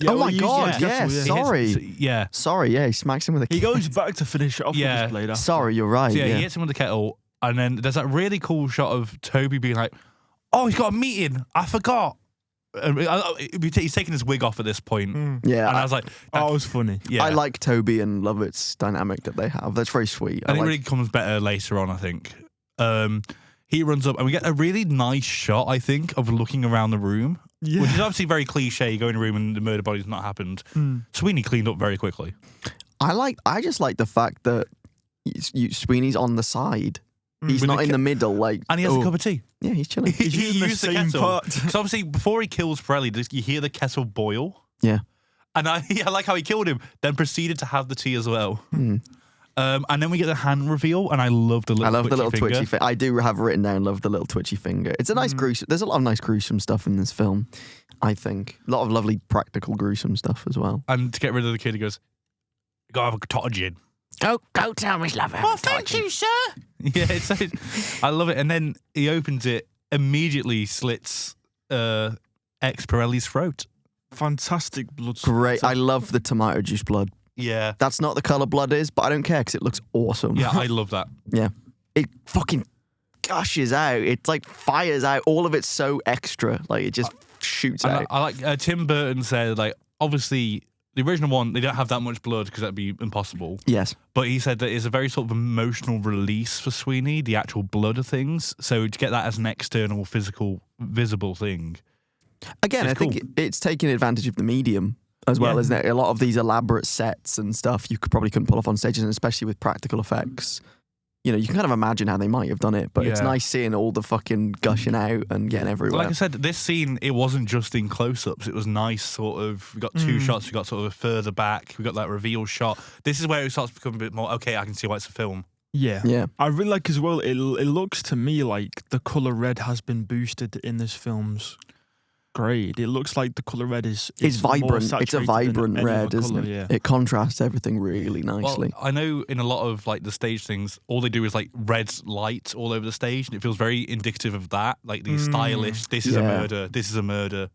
Yeah, oh my he God! uses Yeah, kettle, sorry. Yeah. Sorry, yeah, he smacks him with a. He goes back to finish it off with Yeah. his blade. After. Sorry, you're right. So yeah, yeah. he hits him with the kettle, and then there's that really cool shot of Toby being like, "Oh, he's got a meeting. I forgot." He's taking his wig off at this point, Yeah, and I was like, That was funny. "Yeah." I like Toby and Lovett's dynamic that they have. That's very sweet. and it really comes better later on, I think. He runs up, and we get a really nice shot, I think, of looking around the room, which is obviously very cliche. You go in a room and the murder body's not happened. Sweeney cleaned up very quickly. I just like the fact that Sweeney's on the side. He's not in the middle, like. And he has a cup of tea. Yeah, he's chilling. He's using the same pot. Because obviously, before he kills Pirelli, you hear the kettle boil. Yeah. And I like how he killed him, then proceeded to have the tea as well. And then we get the hand reveal, and I love the little twitchy finger. I do have written down, love the little twitchy finger. It's a nice gruesome. There's a lot of nice gruesome stuff in this film, I think. A lot of lovely practical gruesome stuff as well. And to get rid of the kid, he goes, "Go have a tot of gin." Go tell Miss Lover. Oh, thank you, sir. Yeah, I love it. And then he opens it, immediately slits ex Pirelli's throat. Fantastic blood. Great. I love the tomato juice blood. Yeah. That's not the colour blood is, but I don't care because it looks awesome. Yeah, I love that. Yeah. It fucking gushes out. It's like fires out. All of it's so extra. Like it just shoots out. I like Tim Burton said, like, obviously the original one, they don't have that much blood because that'd be impossible. Yes. But he said that it's a very sort of emotional release for Sweeney, the actual blood of things. So to get that as an external, physical, visible thing. Again, I think it's taking advantage of the medium as well, isn't it? A lot of these elaborate sets and stuff you probably couldn't pull off on stages, and especially with practical effects. You know, you can kind of imagine how they might have done it, but it's nice seeing all the fucking gushing out and getting everywhere. Like I said, this scene, it wasn't just in close-ups. It was nice, sort of. We got two shots. We got sort of further back. We got that reveal shot. This is where it starts to become a bit more, okay, I can see why it's a film. Yeah. I really like as well, it looks to me like the colour red has been boosted in this film's grade. It looks like the colour red is vibrant. It's a vibrant red, isn't it? Yeah. It contrasts everything really nicely. Well, I know in a lot of like the stage things, all they do is like red light all over the stage, and it feels very indicative of that. Like the stylish, this is a murder, this is a murder.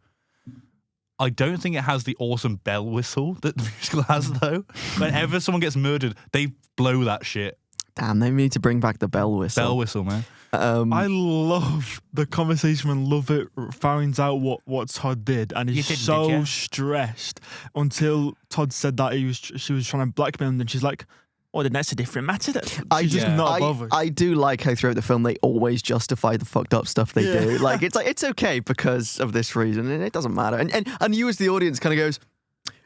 I don't think it has the awesome bell whistle that the musical has, though. Whenever someone gets murdered, they blow that shit. Damn, they need to bring back the bell whistle. Bell whistle, man. I love the conversation when Lovett finds out what Todd did, and he's so stressed until Todd said that she was trying to blackmail him, and she's like, "Oh, then that's a different matter." She's just not bothered. I do like how throughout the film they always justify the fucked up stuff they do. Like it's okay because of this reason, and it doesn't matter. And you as the audience kind of goes,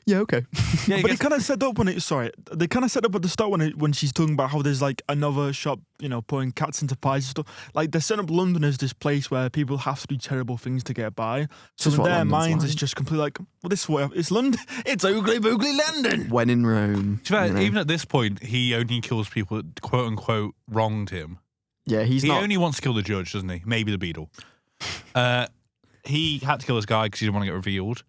yeah, okay. Yeah, but they kind of set up they kind of set up at the start when she's talking about how there's like another shop, you know, putting cats into pies and stuff. Like they're setting up London as this place where people have to do terrible things to get by. So in their minds, it's just completely like, well, this is what it's London. It's oogly boogly London. When in Rome. Even at this point, he only kills people that quote unquote wronged him. Yeah, he only wants to kill the judge, doesn't he? Maybe the beadle. He had to kill this guy because he didn't want to get revealed.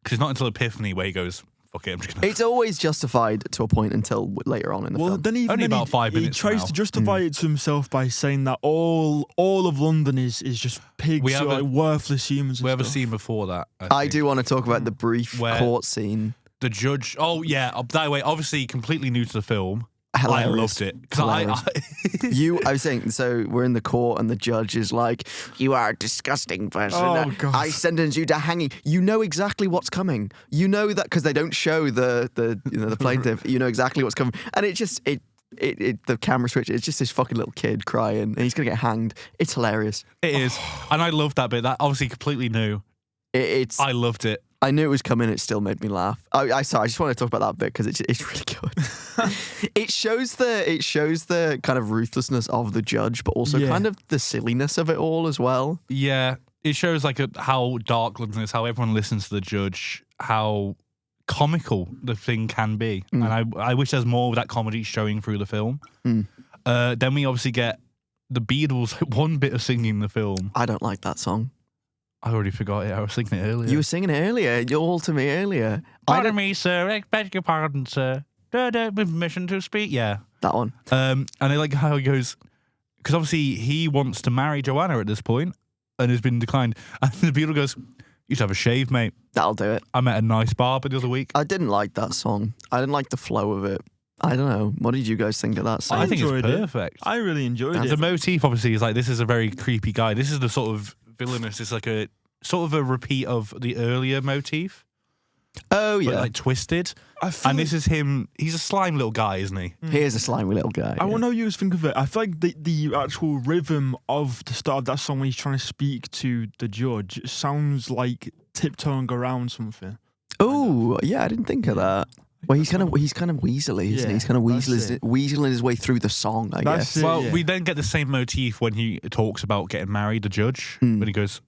Because it's not until Epiphany where he goes, fuck it, I'm just gonna... It's always justified to a point until later on in the film. Then Only about 5 minutes he tries to justify it to himself by saying that all of London is just pigs, or like worthless humans. We have a scene before that. I do want to talk about the brief court scene. The judge... Oh, yeah. By the way, obviously completely new to the film. Hilarious. I loved it. I was saying, so we're in the court and the judge is like, "You are a disgusting person. Oh, God. I sentence you to hanging." You know exactly what's coming. You know that because they don't show the plaintiff. You know exactly what's coming, and it just the camera switch. It's just this fucking little kid crying, and he's gonna get hanged. It's hilarious. It is, and I loved that bit. That obviously completely new. I loved it. I knew it was coming. It still made me laugh. I just want to talk about that bit because it's really good. It shows the kind of ruthlessness of the judge, but also kind of the silliness of it all as well. Yeah, it shows like how dark London is, how everyone listens to the judge, how comical the thing can be, and I wish there's more of that comedy showing through the film. Then we obviously get the Beatles. One bit of singing in the film. I don't like that song. I already forgot it. I was singing it earlier. You were singing it earlier. You're all to me earlier. Pardon me, sir. I beg your pardon, sir. With permission to speak. Yeah. That one. And I like how he goes, because obviously he wants to marry Joanna at this point. and has been declined. And the Beatle goes, "You should have a shave, mate. That'll do it. I met a nice barber the other week." I didn't like that song. I didn't like the flow of it. I don't know. What did you guys think of that song? I think it's enjoyed it. perfect. I really enjoyed The it. motif obviously is like, this is a very creepy guy. This is the sort of villainous. It's like a sort of a repeat of the earlier motif. Oh, But yeah. like twisted. I feel And this is him. He's a slime little guy, isn't he? Here's a slimy little guy. I wonder how you guys think of it. I feel like the actual rhythm of the start of that song when he's trying to speak to the judge sounds like tiptoeing around something. Oh, yeah, I didn't think of that. Well, he's kind of weaselly, isn't he? Yeah, He's kind of that's it. weaseling his way through the song, I That's guess. it. Well, yeah. we then get the same motif when he talks about getting married, the judge. Mm. When he goes,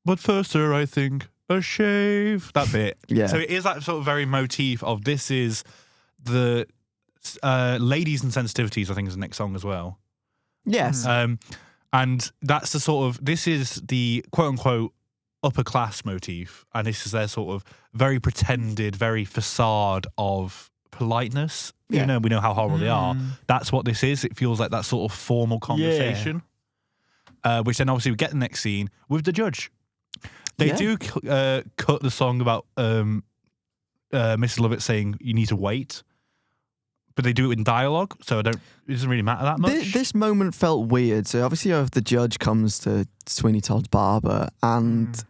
"But first, sir, I think a shave." That bit. Yeah. So it is that sort of very motif of this is the Ladies and Sensitivities, I think, is the next song as well. Yes. And that's the sort of, this is the quote unquote upper class motif, and this is their sort of very pretended, very facade of politeness. Yeah. You know, we know how horrible they are. That's what this is. It feels like that sort of formal conversation. Which then obviously we get the next scene with the judge. They Yeah. do cut the song about Mrs. Lovett saying you need to wait, but they do it in dialogue, so it doesn't really matter that much. This moment felt weird. So obviously, the judge comes to Sweeney Todd's barber, and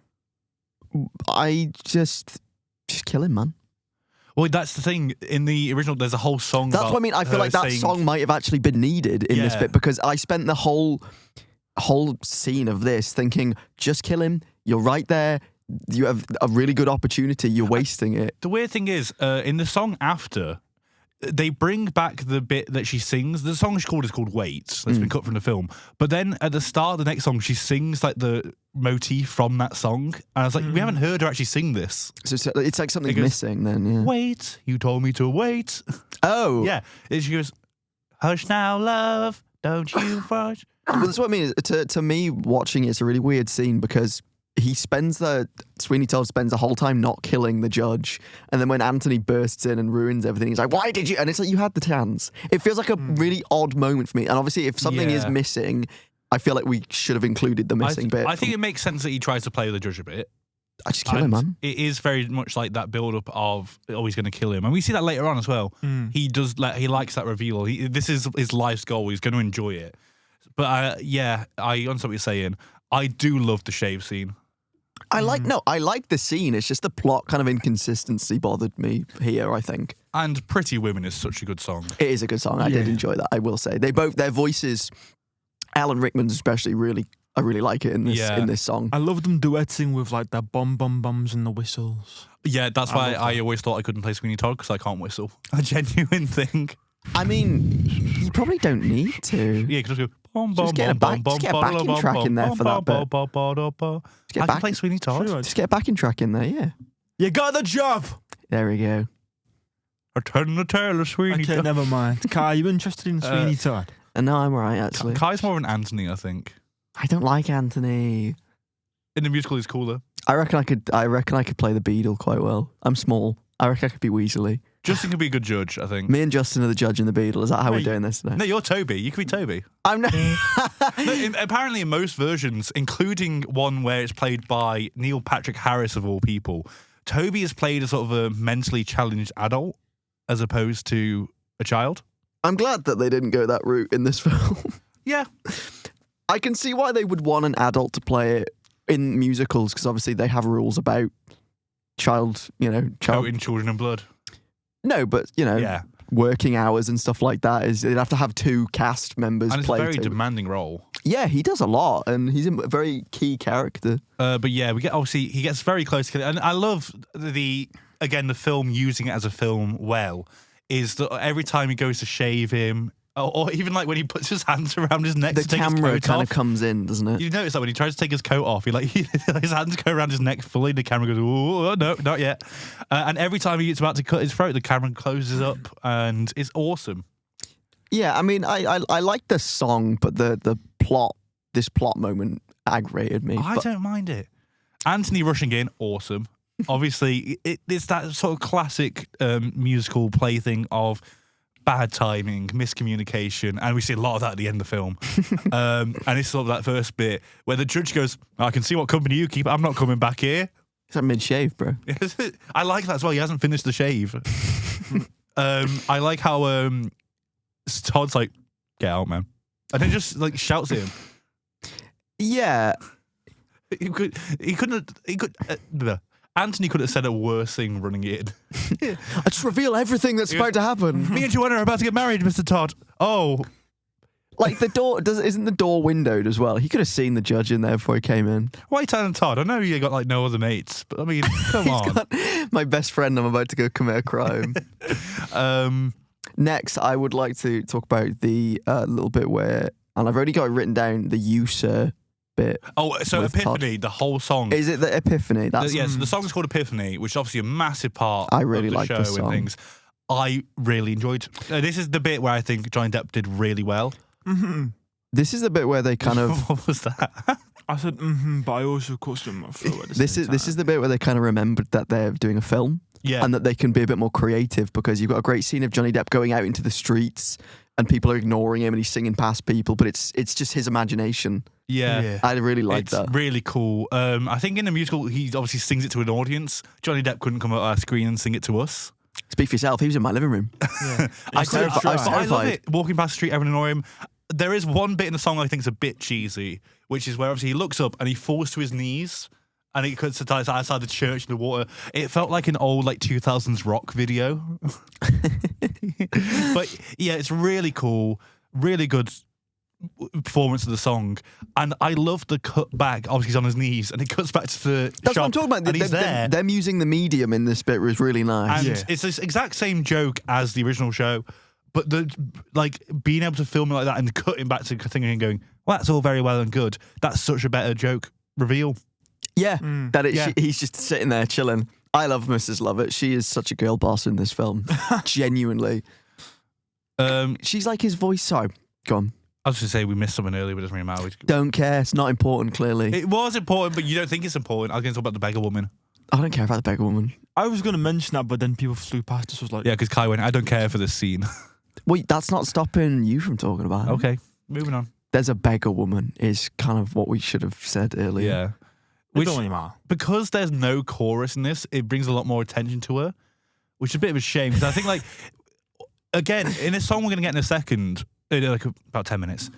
I just kill him, man. Well, that's the thing. In the original, there's a whole song. That's about what I mean. I feel her like that saying- song might have actually been needed in this Yeah. bit, because I spent the whole scene of this thinking, just kill him. You're right there. You have a really good opportunity. You're wasting it. The weird thing is, in the song after, they bring back the bit that she sings. The song is called "Wait." That's been cut from the film. But then at the start of the next song, she sings like the motif from that song, and I was like, we haven't heard her actually sing this. So it's like something It goes, missing then. Yeah. Wait, you told me to wait. Oh, Yeah, and she goes, "Hush now, love, don't you rush." Well, that's what I mean. To me, watching it's a really weird scene, because Sweeney Todd spends the whole time not killing the judge, and then when Anthony bursts in and ruins everything, he's like, "Why did you?" And it's like, you had the chance. It feels like a really odd moment for me. And obviously, if something is Yeah. missing, I feel like we should have included the missing bit. I think it makes sense that he tries to play the judge a bit. I just kill him, man. It is very much like that build up of, oh, he's going to kill him, and we see that later on as well. He does. He likes that reveal. This is his life's goal. He's going to enjoy it. But I understand what you're saying. I do love the shave scene. I like the scene. It's just the plot kind of inconsistency bothered me here, I think. And Pretty Women is such a good song. It is a good song. I did enjoy that, I will say. Their voices, Alan Rickman's especially, I really like it in this song. I love them duetting with like the bums and the whistles. Yeah, that's why I always thought I couldn't play Sweeney Todd, because I can't whistle. A genuine thing. I mean, you probably don't need to. Yeah, because go bum Just get a backing track in there for that bit. Just I can play Sweeney Todd. Just get a backing track in there, yeah. You got the job. There we go. I turn the tail of Sweeney Okay, Todd. never mind. Kai, you interested in Sweeney Todd? And no, I'm alright, actually. Kai's more of an Anthony, I think. I don't like Anthony. In the musical, he's cooler. I reckon I could play the Beadle quite well. I'm small. I reckon I could be Weasley. Justin could be a good judge, I think. Me and Justin are the judge in the Beadle. Is that how we're Wait. doing this today? No, you're Toby. You could be Toby. I'm not. Apparently, in most versions, including one where it's played by Neil Patrick Harris of all people, Toby is played as sort of a mentally challenged adult as opposed to a child. I'm glad that they didn't go that route in this film. Yeah. I can see why they would want an adult to play it in musicals, because obviously they have rules about child. Coating children in blood. No, but Yeah. working hours and stuff like that is they'd have to have two cast members And it's a play. very Toby. demanding role. Yeah, he does a lot, and he's a very key character. But yeah, he gets very close to it. And I love the film using it as a film well, is that every time he goes to shave him, or even like when he puts his hands around his neck The to take his camera coat kind off. of comes in, doesn't it? You notice that when he tries to take his coat off, his hands go around his neck fully. The camera goes, "Oh no, not yet!" And every time he's about to cut his throat, the camera closes up, and it's awesome. Yeah, I mean, I like the song, but the plot, this plot moment aggravated me. I don't mind it. Anthony rushing in, awesome. Obviously, it's that sort of classic musical play thing of bad timing, miscommunication, and we see a lot of that at the end of the film. And it's sort of that first bit where the judge goes, I can see what company you keep. I'm not coming back here. It's like mid-shave, bro. I like that as well. He hasn't finished the shave. I like how Todd's like, get out, man. And then just like shouts at him. Yeah. Anthony could have said a worse thing running in. I just reveal everything that's about to happen. Me and Joanna are about to get married, Mr. Todd. Oh. Like the door, isn't the door windowed as well? He could have seen the judge in there before he came in. Why are you telling Todd? I know you got like no other mates, but I mean, come on. Got, my best friend, I'm about to go commit a crime. Next, I would like to talk about the little bit where, and I've already got it written down, the "you sir" bit. Oh, so Epiphany, the whole song. Is it the Epiphany? That's yes, the song's called Epiphany, which is obviously a massive part I really of the like show this song. and things. I really enjoyed. This is the bit where I think Johnny Depp did really well. Mm-hmm. This is the bit where they kind of. What was that? I said, but I also caught some my throat at the This same is time. this is the bit where they kind of remembered that they're doing a film. Yeah. And that they can be a bit more creative because you've got a great scene of Johnny Depp going out into the streets and people are ignoring him and he's singing past people, but it's just his imagination. Yeah. I really like that. It's really cool. I think in the musical, he obviously sings it to an audience. Johnny Depp couldn't come out on our screen and sing it to us. Speak for yourself. He was in my living room. Yeah. I was terrified. I love it. Walking past the street, everyone annoy him. There is one bit in the song I think is a bit cheesy, which is where obviously he looks up and he falls to his knees. And it cuts outside the church in the water. It felt like an old 2000s rock video. But yeah, it's really cool. Really good performance of the song. And I love the cut back. Obviously, he's on his knees and it cuts back to the That's shop. what I'm talking about. And he's there. Them using the medium in this bit was really nice. And it's this exact same joke as the original show. But being able to film it like that and cutting back to thinking and going, well, that's all very well and good. That's such a better joke reveal. Yeah, he's just sitting there chilling. I love Mrs. Lovett. She is such a girl boss in this film. Genuinely. She's like his voice. Sorry, go on. I was going to say we missed something earlier, but it doesn't really matter. Don't care. It's not important, clearly. It was important, but you don't think it's important. I was going to talk about the beggar woman. I don't care about the beggar woman. I was going to mention that, but then people flew past us. Was like, Yeah, because Kai went, I don't care for this scene. Wait, that's not stopping you from talking about it. Okay, moving on. There's a beggar woman is kind of what we should have said earlier. Yeah. it don't really matter. Because there's no chorus in this, it brings a lot more attention to her, which is a bit of a shame. Because I think, again, in a song we're going to get in a second, about 10 minutes,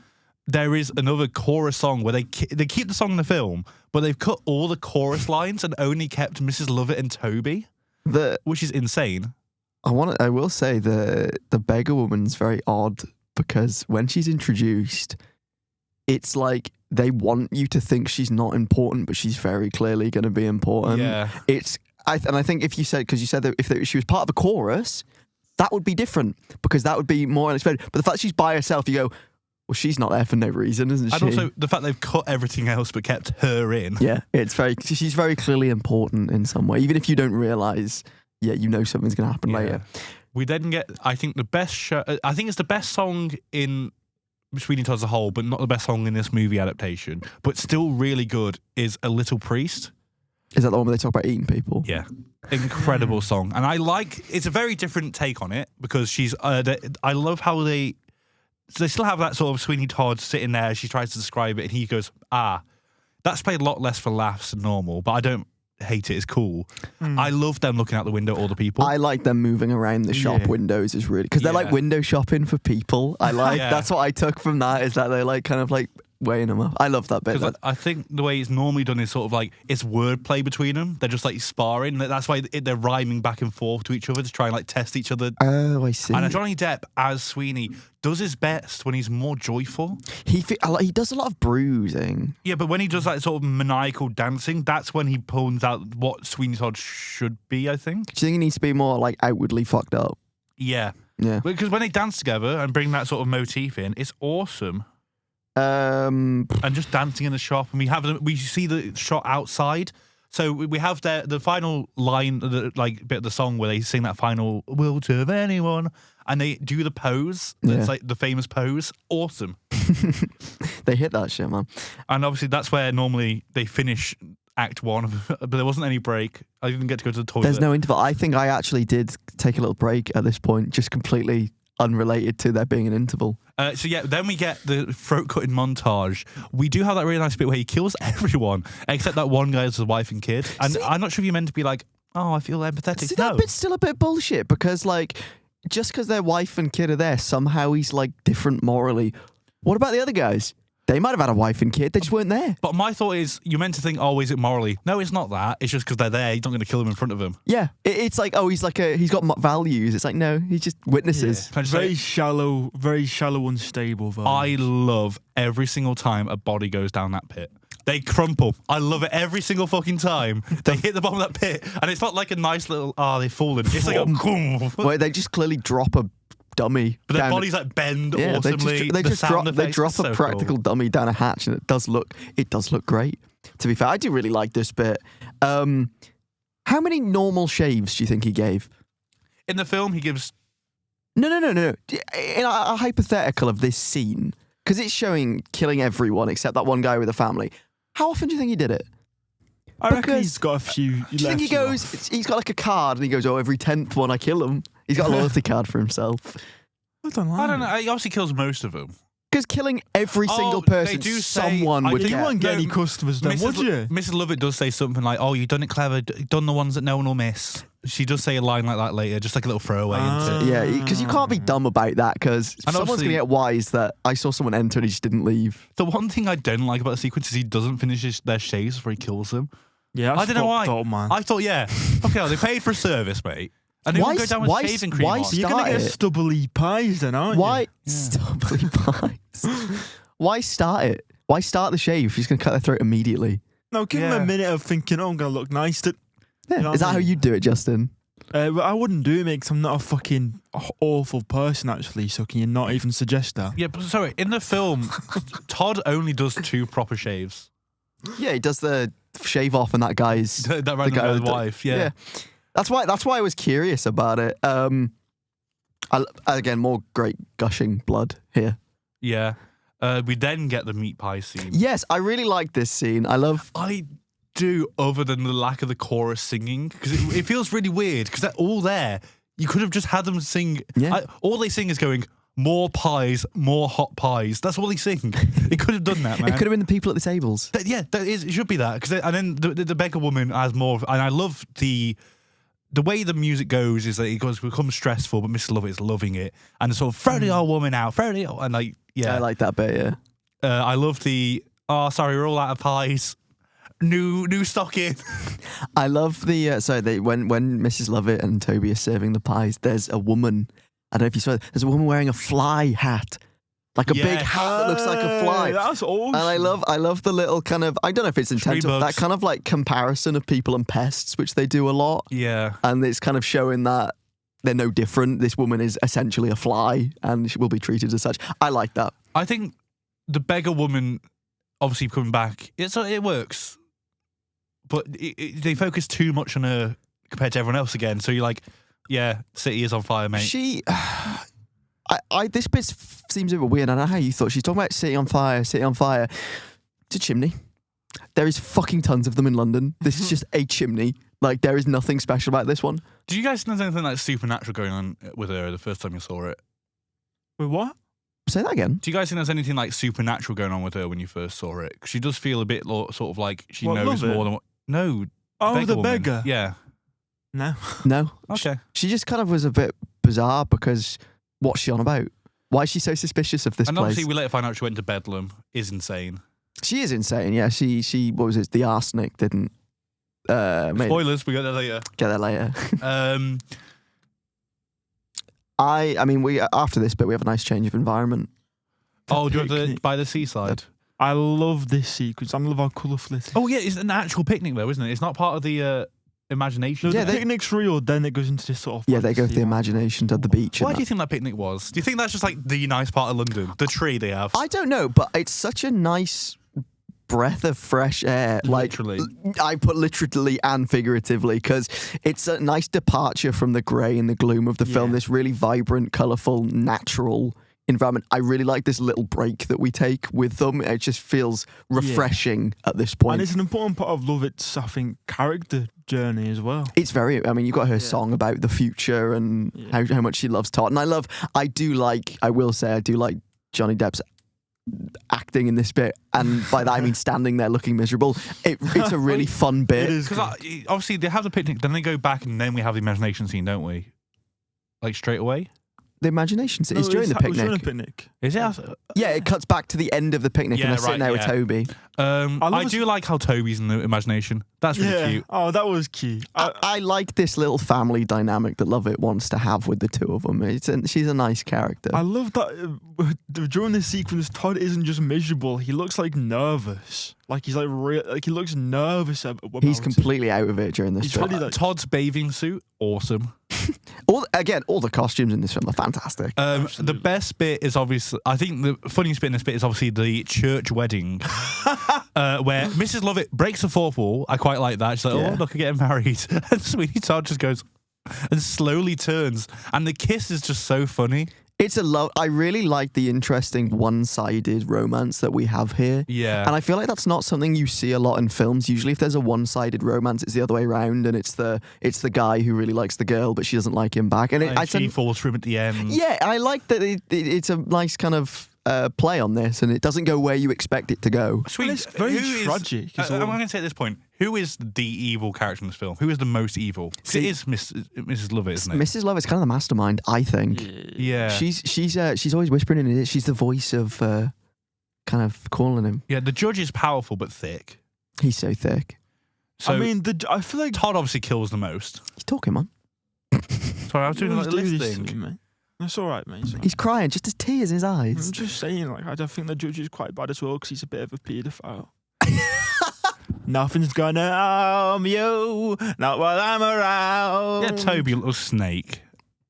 there is another chorus song where they keep the song in the film, but they've cut all the chorus lines and only kept Mrs. Lovett and Toby, which is insane. I will say the beggar woman's very odd because when she's introduced, it's like they want you to think she's not important, but she's very clearly going to be important. Yeah. I think if you said, because you said that if she was part of a chorus, that would be different because that would be more unexpected. But the fact she's by herself, you go, well, she's not there for no reason, isn't she? And also the fact they've cut everything else but kept her in. Yeah, she's very clearly important in some way, even if you don't realise. Yeah, you know something's going to happen later. We then get, I think, the best show. I think it's the best song in Sweeney Todd as a whole, but not the best song in this movie adaptation. But still really good is A Little Priest. Is that the one where they talk about eating people? Yeah. Incredible song. And it's a very different take on it because I love how they still have that sort of Sweeney Todd sitting there as she tries to describe it and he goes, that's played a lot less for laughs than normal, but I don't hate it. It's cool. I love them looking out the window at all the people. I like them moving around the shop windows is really because they're like window shopping for people. I like that's what I took from that is that they're like kind of like weighing them up. I love that bit. Because I think the way it's normally done is sort of like it's wordplay between them. They're just like sparring. That's why they're rhyming back and forth to each other to try and like test each other. Oh, I see. And Johnny Depp as Sweeney does his best when he's more joyful. He does a lot of bruising. Yeah, but when he does that sort of maniacal dancing, that's when he pulls out what Sweeney Todd should be, I think. Do you think he needs to be more like outwardly fucked up? Yeah. Yeah. Because when they dance together and bring that sort of motif in, it's awesome. And just dancing in the shop, and we see the shot outside. So we have the final line, bit of the song where they sing that final "Will serve anyone," and they do the pose. It's like the famous pose. Awesome. They hit that shit, man. And obviously that's where normally they finish Act 1, but there wasn't any break. I didn't get to go to the toilet. There's no interval. I think I actually did take a little break at this point, just completely unrelated to there being an interval. So yeah, then we get the throat cutting montage. We do have that really nice bit where he kills everyone except that one guy has his wife and kid. And See- I'm not sure if you're meant to be like, oh, I feel empathetic. See, No. that bit's still a bit bullshit because, like, just because their wife and kid are there, somehow he's, like, different morally. What about the other guys? They might have had a wife and kid. They just weren't there. But my thought is, you're meant to think, oh, is it morally? No, it's not that. It's just because they're there. He's not going to kill them in front of him. Yeah. It's like, oh, he's got values. It's like, no, he's just witnesses. Can I just Very say, shallow, unstable values. I love every single time a body goes down that pit. They crumple. I love it every single fucking time. They hit the bottom of that pit, and it's not like a nice little, they've fallen. It's like a... Where they just clearly drop a dummy. But their down- bodies like bend Yeah, awesomely. they The just sound drop effects are a so practical cool. dummy down a hatch, and it does look great. To be fair, I do really like this bit. How many normal shaves do you think he gave? In the film, he gives... No. In a hypothetical of this scene, because it's showing killing everyone except that one guy with a family. How often do you think he did it? I reckon because- he's got a few. Do you think he goes? He's got like a card, and he goes, "Oh, every 10th one I kill him." He's got a loyalty card for himself. I don't know. I don't know. He obviously kills most of them. Because killing every single they person, do say- someone I would think You get. won't get No, any customers then, would you? Mrs. Lovett does say something like, oh, you've done it clever, done the ones that no one will miss. She does say a line like that later, just like a little throwaway into it. Yeah, because you can't be dumb about that. Because And someone's obviously- gonna get wise that I saw someone enter and he just didn't leave. The one thing I don't like about the sequence is he doesn't finish their shaves before he kills them. Yeah, I don't know why. Up, man. I thought, yeah, okay, well, they paid for a service, mate. And they Why won't go s- down with why s- shaving cream why on. s- You're gonna get Start it. stubbly pies then, aren't Why you? stubbly pies? Why start it? Why start the shave? She's gonna cut their throat immediately. No, give him Yeah. a minute of thinking. Oh, I'm gonna look nice. To, Yeah. You know Is what that I how mean? you do it, Justin? but I wouldn't do it, mate, 'cause I'm not a fucking awful person, actually. So can you not even suggest that? Yeah, but sorry, in the film, Todd only does 2 proper shaves. Yeah, he does the shave off, and that guy's that the random guy guy's with the- wife, yeah. That's why I was curious about it. Again, more great gushing blood here. Yeah. We then get the meat pie scene. Yes, I really like this scene. I love. I do, other than the lack of the chorus singing, because it feels really weird, because they're all there. You could have just had them sing. Yeah. All they sing is going, more pies, more hot pies. That's all they sing. It could have done that, man. It could have been the people at the tables. It should be that. And then the beggar woman has more. And I love the way the music goes is that it becomes stressful, but Mr. Lovett is loving it. And sort of throw the old woman out, throw the old, and like, yeah. I like that bit. Yeah. I love the, oh, sorry, we're all out of pies. New stocking. I love the when Mrs. Lovett and Toby are serving the pies, there's a woman. I don't know if you saw it. There's a woman wearing a fly hat, like a big Yes. hat that looks like a fly. That's awesome. And I love the little kind of, I don't know if it's intentional, ScreenBugs. that kind of like comparison of people and pests, which they do a lot. Yeah. And it's kind of showing that they're no different. This woman is essentially a fly and she will be treated as such. I like that. I think the beggar woman, obviously coming back, it works. But they focus too much on her compared to everyone else again. So you're like, yeah, city is on fire, mate. She, this bit seems a bit weird. I don't know how you thought. She's talking about city on fire, city on fire. It's a chimney. There is fucking tons of them in London. This is just a chimney. Like, there is nothing special about this one. Do you guys think there's anything like supernatural going on with her the first time you saw it? Wait, what? Say that again. Do you guys think there's anything like supernatural going on with her when you first saw it? 'Cause she does feel a bit sort of like she What, knows Lovett? more than what. No. Oh, the woman. beggar. Yeah. No. No. Okay. She just kind of was a bit bizarre because what's she on about? Why is she so suspicious of this And place? obviously, we later find out she went to Bedlam. Is insane. She is insane. Yeah, she what was it? The arsenic didn't. Spoilers. We got that later. Get that later. Um. I mean, we after this bit we have a nice change of environment. Oh, do you have the picnic. by the seaside? I love this sequence. I love how colourful it is. Oh yeah, it's an actual picnic though, isn't it? It's not part of the imagination. So Yeah, the they- picnic's real, then it goes into this sort of... Yeah, they go for the fantasy. imagination to the beach. Why And do you think that picnic was? Do you think that's just like the nice part of London? The tree they have? I don't know, but it's such a nice breath of fresh air. Literally. Like, I put literally and figuratively because it's a nice departure from the grey and the gloom of the film. Yeah. This really vibrant, colourful, natural environment. I really like this little break that we take with them. It just feels refreshing at this point. And it's an important part of Lovett's, I think, character journey as well. It's very, I mean, you've got her song about the future and how much she loves Todd. And I do like Johnny Depp's acting in this bit, and by that I mean standing there looking miserable. It's a really fun bit. Because obviously they have the picnic, then they go back, and then we have the imagination scene, don't we? Like straight away. The imagination scene is during the picnic. During the picnic. Is it? Yeah, it cuts back to the end of the picnic, and they're sitting there with Toby. I do like how Toby's in the imagination. That's really cute. Oh, that was cute. I like this little family dynamic that Lovett wants to have with the two of them. She's a nice character. I love that during this sequence, Todd isn't just miserable. He looks like nervous. Like he's like he looks nervous about He's completely out of it during this film. Really Todd's bathing suit, awesome. all the costumes in this film are fantastic. The best bit is obviously, I think the funniest bit in this bit is obviously the church wedding, where Mrs. Lovett breaks the fourth wall. I quite like that. She's like, oh, look, I'm getting married. And Sweeney Todd just goes and slowly turns. And the kiss is just so funny. It's I really like the interesting one-sided romance that we have here. Yeah. And I feel like that's not something you see a lot in films. Usually if there's a one-sided romance, it's the other way around, and it's the guy who really likes the girl, but she doesn't like him back. And she falls for him at the end. Yeah, I like that it's a nice kind of play on this, and it doesn't go where you expect it to go. Sweet, it's very tragic. I'm going to say at this point, who is the evil character in this film? Who is the most evil? It is Mrs. Lovett, isn't it? Mrs. Lovett's kind of the mastermind, I think. Yeah. She's always whispering in it. She's the voice of kind of calling him. Yeah, the judge is powerful but thick. He's so thick. So I mean, I feel like Todd obviously kills the most. He's talking, man. Sorry, I was doing like the list thing. Mate. That's all right, mate. He's crying, just as tears in his eyes. I'm just saying, like, I don't think the judge is quite bad as well because he's a bit of a paedophile. Nothing's gonna harm you, not while I'm around. Yeah, Toby, little snake.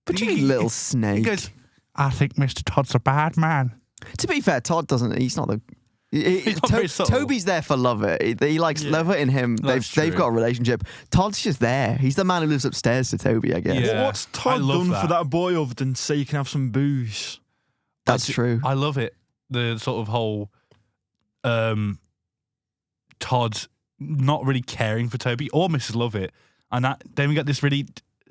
What do you mean, little snake? He goes, I think Mr. Todd's a bad man. To be fair, Todd doesn't. He's not the. He's not very subtle. Toby's there for Lovett. He likes Lovett and him. They've got a relationship. Todd's just there. He's the man who lives upstairs to Toby, I guess. Yeah. What's Todd done for that boy other than say you can have some booze? That's true. I love it. The sort of whole Todd not really caring for Toby or Mrs. Lovett. And then we got this really...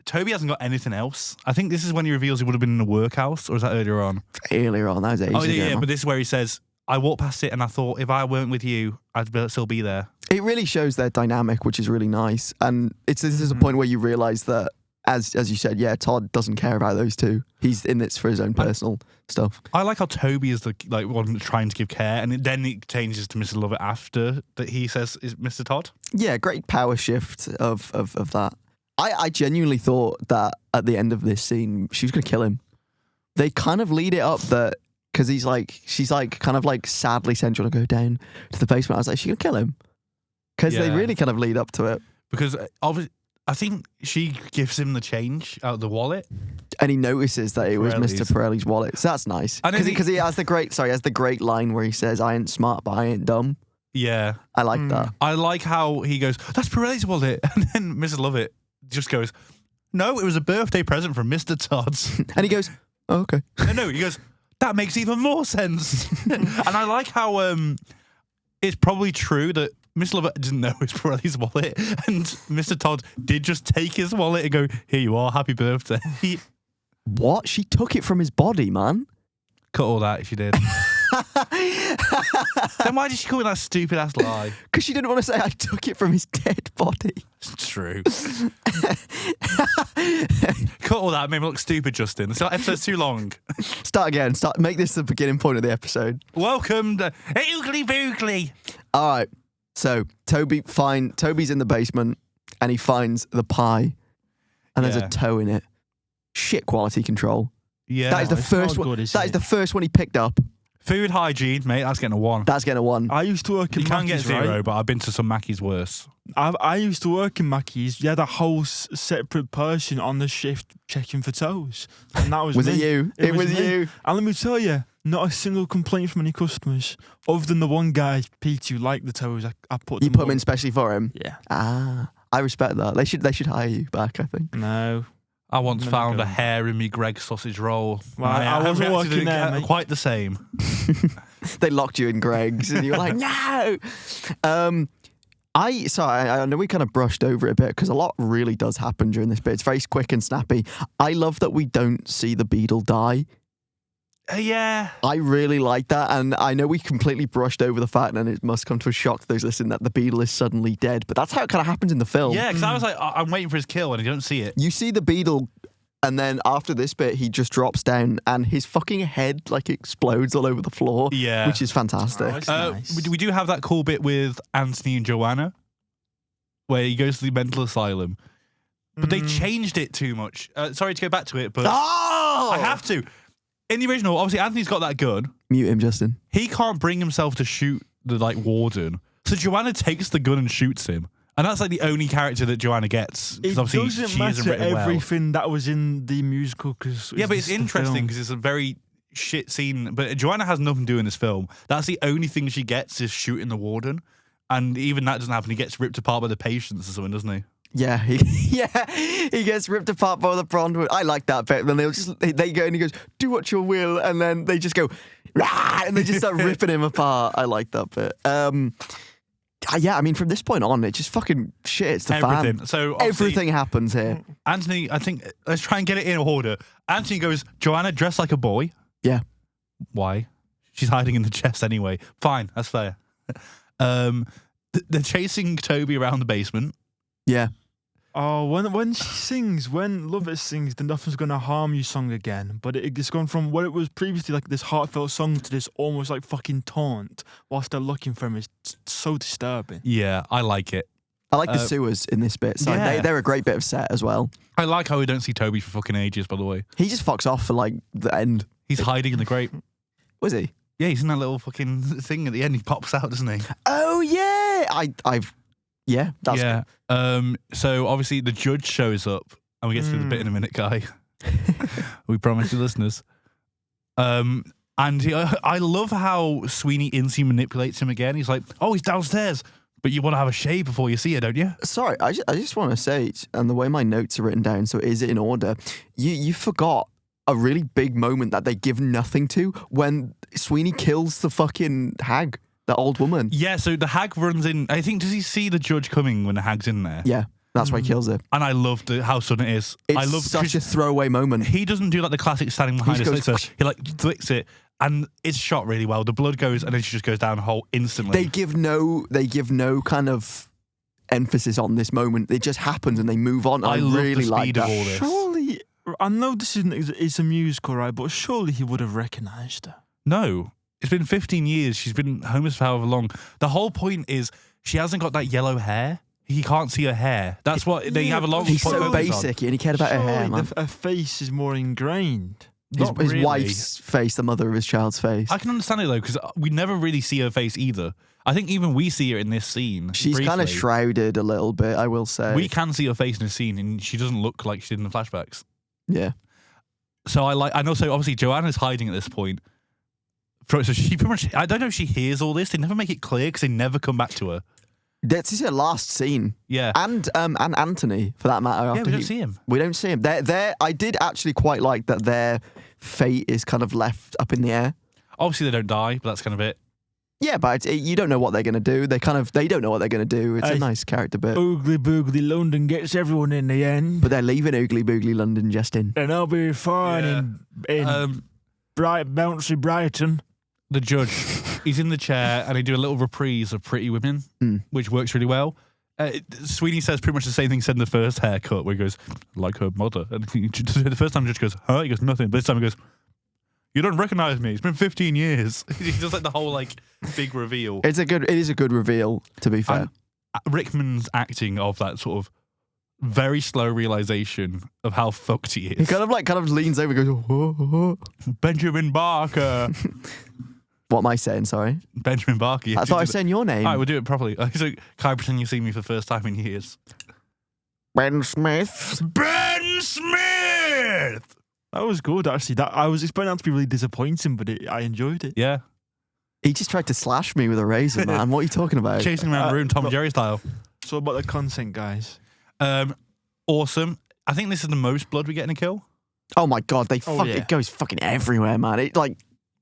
Toby hasn't got anything else. I think this is when he reveals he would have been in a workhouse, or is that earlier on? Earlier on, that was ages ago. Yeah, but this is where he says, I walked past it and I thought if I weren't with you, I'd still be there. It really shows their dynamic, which is really nice. And this is a point where you realise that, as you said, Todd doesn't care about those two. He's in this for his own personal stuff. I like how Toby is the one trying to give care, and then it changes to Mr. Lovett after that he says is Mr. Todd. Yeah, great power shift of that. I genuinely thought that at the end of this scene, she was going to kill him. They kind of lead it up that, because she's kind of sadly saying, do you want to go down to the basement? I was like, she's going to kill him. Because they really kind of lead up to it. Because obviously, I think she gives him the change out of the wallet. And he notices that it was Mr. Pirelli's wallet. So that's nice. Because he has the great line where he says, I ain't smart, but I ain't dumb. Yeah. I like that. I like how he goes, that's Pirelli's wallet. And then Mrs. Lovett just goes, no, it was a birthday present from Mr. Todd's. And he goes, oh, okay. No, he goes, that makes even more sense. And I like how it's probably true that Miss Lovett didn't know it was Pirelli's wallet, and Mr. Todd did just take his wallet and go, here you are, happy birthday. What? She took it from his body, man. Cut all that, she did. Then why did she call me that stupid ass lie? Because she didn't want to say I took it from his dead body. It's true. Cut all that, made me look stupid, Justin. This episode's too long. Start again. Make this the beginning point of the episode. Welcome to Oogly Boogly. All right. So Toby's in the basement and he finds the pie and there's a toe in it. Shit quality control. Yeah. That is the first one. That is the first one he picked up. Food hygiene, mate, that's getting a 1. That's getting a 1. I used to work in Mackey's, you can get 0, right? but I've been to some Mackey's worse. I used to work in Mackey's. You had a whole separate person on the shift checking for toes. And that was Was me. it you? It was you. And let me tell you, not a single complaint from any customers, other than the one guy, Pete, who liked the toes. I put them You put up. them in specially for him? Yeah. I respect that. They should hire you back, I think. No. I once found a hair in me Greg sausage roll. Well, I wasn't reacted working there, mate. quite the same. They locked you in Greg's, and you were like, no. I know we kind of brushed over it a bit because a lot really does happen during this bit. It's very quick and snappy. I love that we don't see the beetle die. Yeah. I really like that, and I know we completely brushed over the fact, and it must come to a shock to those listening, that the beetle is suddenly dead. But that's how it kind of happens in the film. Yeah, because I was like, I'm waiting for his kill, and you don't see it. You see the beetle, and then after this bit, he just drops down, and his fucking head like explodes all over the floor. Yeah. Which is fantastic. Oh, it's nice. We do have that cool bit with Anthony and Joanna, where he goes to the mental asylum. But they changed it too much. Sorry to go back to it, but I have to. In the original, obviously, Anthony's got that gun. Mute him, Justin. He can't bring himself to shoot the warden. So Joanna takes the gun and shoots him. And that's like the only character that Joanna gets. It Obviously, doesn't she isn't matter written everything that was in the musical. Yeah, but it's interesting because it's a very shit scene. But Joanna has nothing to do in this film. That's the only thing she gets is shooting the warden. And even that doesn't happen. He gets ripped apart by the patients or something, doesn't he? Yeah, he gets ripped apart by the prawn. I like that bit. Then they go and he goes, "Do what you will," and then they just go, "Rah!" and they just start ripping him apart. I like that bit. Yeah, I mean, from this point on, it just fucking shits the Everything. fan. So everything happens here. Anthony, I think, let's try and get it in order. Anthony goes, Joanna, dress like a boy. Yeah. Why? She's hiding in the chest anyway. Fine, that's fair. They're chasing Toby around the basement. Yeah. Oh, when she sings, when Lovett sings the Nothing's Gonna Harm You song again, but it's gone from what it was previously like this heartfelt song to this almost like fucking taunt whilst they're looking for him. It's so disturbing. Yeah, I like it. I like the sewers in this bit. So yeah. they're a great bit of set as well. I like how we don't see Toby for fucking ages, by the way. He just fucks off for like the end. He's hiding in the grate. Was he? Yeah, he's in that little fucking thing at the end. He pops out, doesn't he? Oh yeah, yeah, that's yeah. So obviously the judge shows up, and we get to the bit in a minute, Guy. We promise you, listeners. And I love how Sweeney instantly manipulates him again. He's like, "Oh, he's downstairs, but you want to have a shave before you see her, don't you?" Sorry, I just want to say, and the way my notes are written down, so is it in order? You forgot a really big moment that they give nothing to when Sweeney kills the fucking hag. The old woman. Yeah, so the hag runs in. I think, does he see the judge coming when the hag's in there? Yeah, that's why he kills her. And I love how sudden it is. It's I love such a throwaway moment. He doesn't do like the classic standing behind He a goes, slitter. He like flicks it, and it's shot really well. The blood goes, and then she just goes down whole instantly. They give no kind of emphasis on this moment. It just happens, and they move on. I love really the like speed that. of all this. Surely, I know this it's a musical, right? But surely he would have recognised her. No. It's been 15 years. She's been homeless for however long. The whole point is she hasn't got that yellow hair. He can't see her hair. That's what they have a long He's point so focus basic, and he cared about her hair, man. Her face is more ingrained. His really. wife's face, the mother of his child's face. I can understand it though, because we never really see her face either. I think even we see her in this scene. She's kind of briefly. shrouded a little bit, I will say. We can see her face in the scene, and she doesn't look like she did in the flashbacks. Yeah. So and also obviously Joanna's hiding at this point. So she pretty much, I don't know if she hears all this. They never make it clear because they never come back to her. That's her last scene. Yeah. And Anthony, for that matter. Yeah, after we don't see him. We don't see him. I did actually quite like that their fate is kind of left up in the air. Obviously they don't die, but that's kind of it. Yeah, but you don't know what they're going to do. They don't know what they're going to do. It's a nice character bit. Oogly boogly London gets everyone in the end. But they're leaving Oogly Boogly London, Justin. And I'll be fine in bright, bouncy Brighton. The judge, he's in the chair and they do a little reprise of Pretty Women, which works really well. Sweeney says pretty much the same thing he said in the first haircut, where he goes, like her mother. And the first time the judge goes, huh? He goes, nothing. But this time he goes, you don't recognize me. It's been 15 years. He does like the whole like big reveal. It is a good reveal, to be fair. Rickman's acting of that sort of very slow realization of how fucked he is. He kind of leans over and goes, oh. Benjamin Barker. What am I saying? Sorry. Benjamin Barker. I thought I was saying your name. All right, we'll do it properly. So, Kai, pretend you see me for the first time in years. Ben Smith. Ben Smith! That was good, actually. I was expecting that to be really disappointing, but I enjoyed it. Yeah. He just tried to slash me with a razor, man. What are you talking about? Chasing around the room, Tom and Jerry style. So about the consent, guys. Awesome. I think this is the most blood we get in a kill. Oh my god, it goes fucking everywhere, man. It like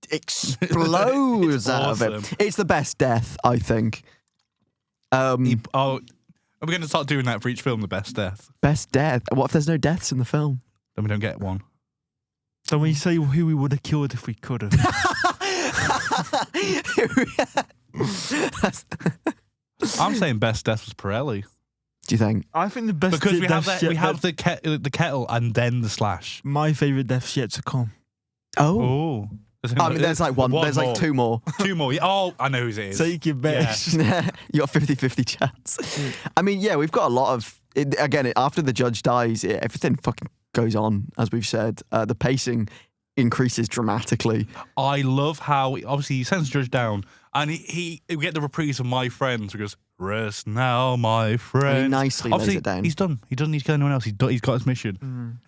explodes out of it. It's the best death, I think. Are we going to start doing that for each film? The best death. Best death. What if there's no deaths in the film? Then we don't get one. So when you say who we would have killed if we could have. I'm saying best death was Pirelli. Do you think? I think the best Because we have the kettle and then the slash. My favourite death's yet to come. Oh. I mean, there's like one. There's like two more. Two more. Oh, I know whose it is. Take your best. Yeah. You got 50-50 chance. I mean, yeah, we've got a lot of... after the judge dies, everything fucking goes on, as we've said. The pacing increases dramatically. I love how, obviously, he sends the judge down, and we get the reprise of My Friends, who goes, rest now, my friend. He nicely lays it down. He's done. He doesn't need to kill anyone else. He's got his mission.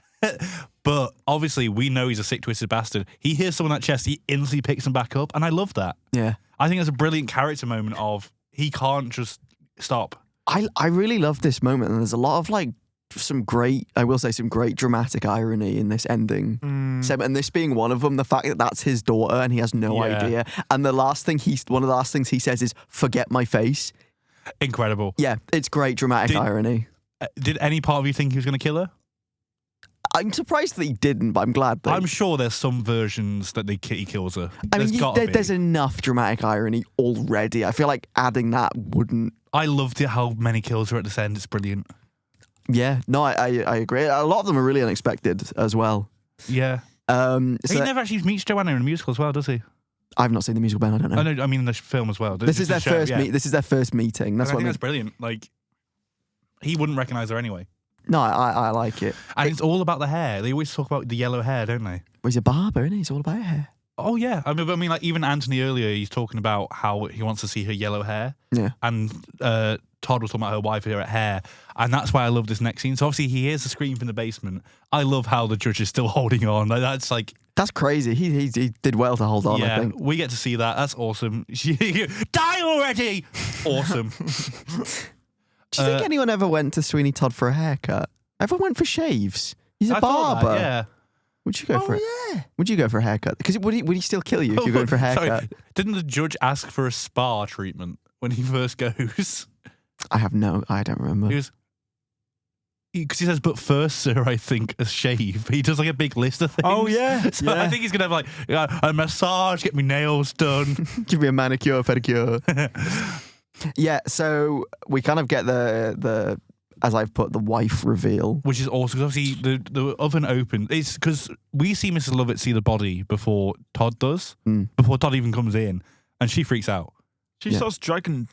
But obviously, we know he's a sick, twisted bastard. He hears someone at chest, he instantly picks him back up, and I love that. Yeah. I think it's a brilliant character moment of he can't just stop. I really love this moment, and there's a lot of like some great dramatic irony in this ending segment, and this being one of them. The fact that that's his daughter and he has no idea, and one of the last things he says is "forget my face." Incredible. Yeah, it's great dramatic irony. Did any part of you think he was going to kill her? I'm surprised that he didn't, but I'm glad that... I'm sure there's some versions that he kills her. I mean, there's enough dramatic irony already. I feel like adding that wouldn't... I loved it how many kills are at this end. It's brilliant. Yeah, no, I agree. A lot of them are really unexpected as well. Yeah. He never actually meets Joanna in a musical as well, does he? I've not seen the musical, Ben. I don't know. I mean in the film as well. This is their first meet. This is their first meeting. That's what I think that's brilliant. Like, he wouldn't recognise her anyway. No, I like it. And it's all about the hair. They always talk about the yellow hair, don't they? Well, he's a barber, isn't he? It's all about hair. Oh, yeah. I mean, like, even Anthony earlier, he's talking about how he wants to see her yellow hair. Yeah. And Todd was talking about her wife hair. And that's why I love this next scene. So, obviously, he hears the scream from the basement. I love how the judge is still holding on. That's like... That's crazy. He did well to hold on, I think. We get to see that. That's awesome. Die already! Awesome. Do you think anyone ever went to Sweeney Todd for a haircut? Everyone went for shaves. He's a barber. That, yeah. Would you go for it? Yeah. Would you go for a haircut? Because would he still kill you if you're going for a haircut? Sorry, didn't the judge ask for a spa treatment when he first goes? I don't remember. Because he says, but first, sir, I think a shave. He does like a big list of things. Oh, yeah. So I think he's going to have like a massage, get my nails done. Give me a manicure, pedicure. Yeah, so we kind of get the as I've put, the wife reveal. Which is awesome, because obviously the oven opened. It's because we see Mrs. Lovett see the body before Todd does, before Todd even comes in, and she freaks out. She starts dragging,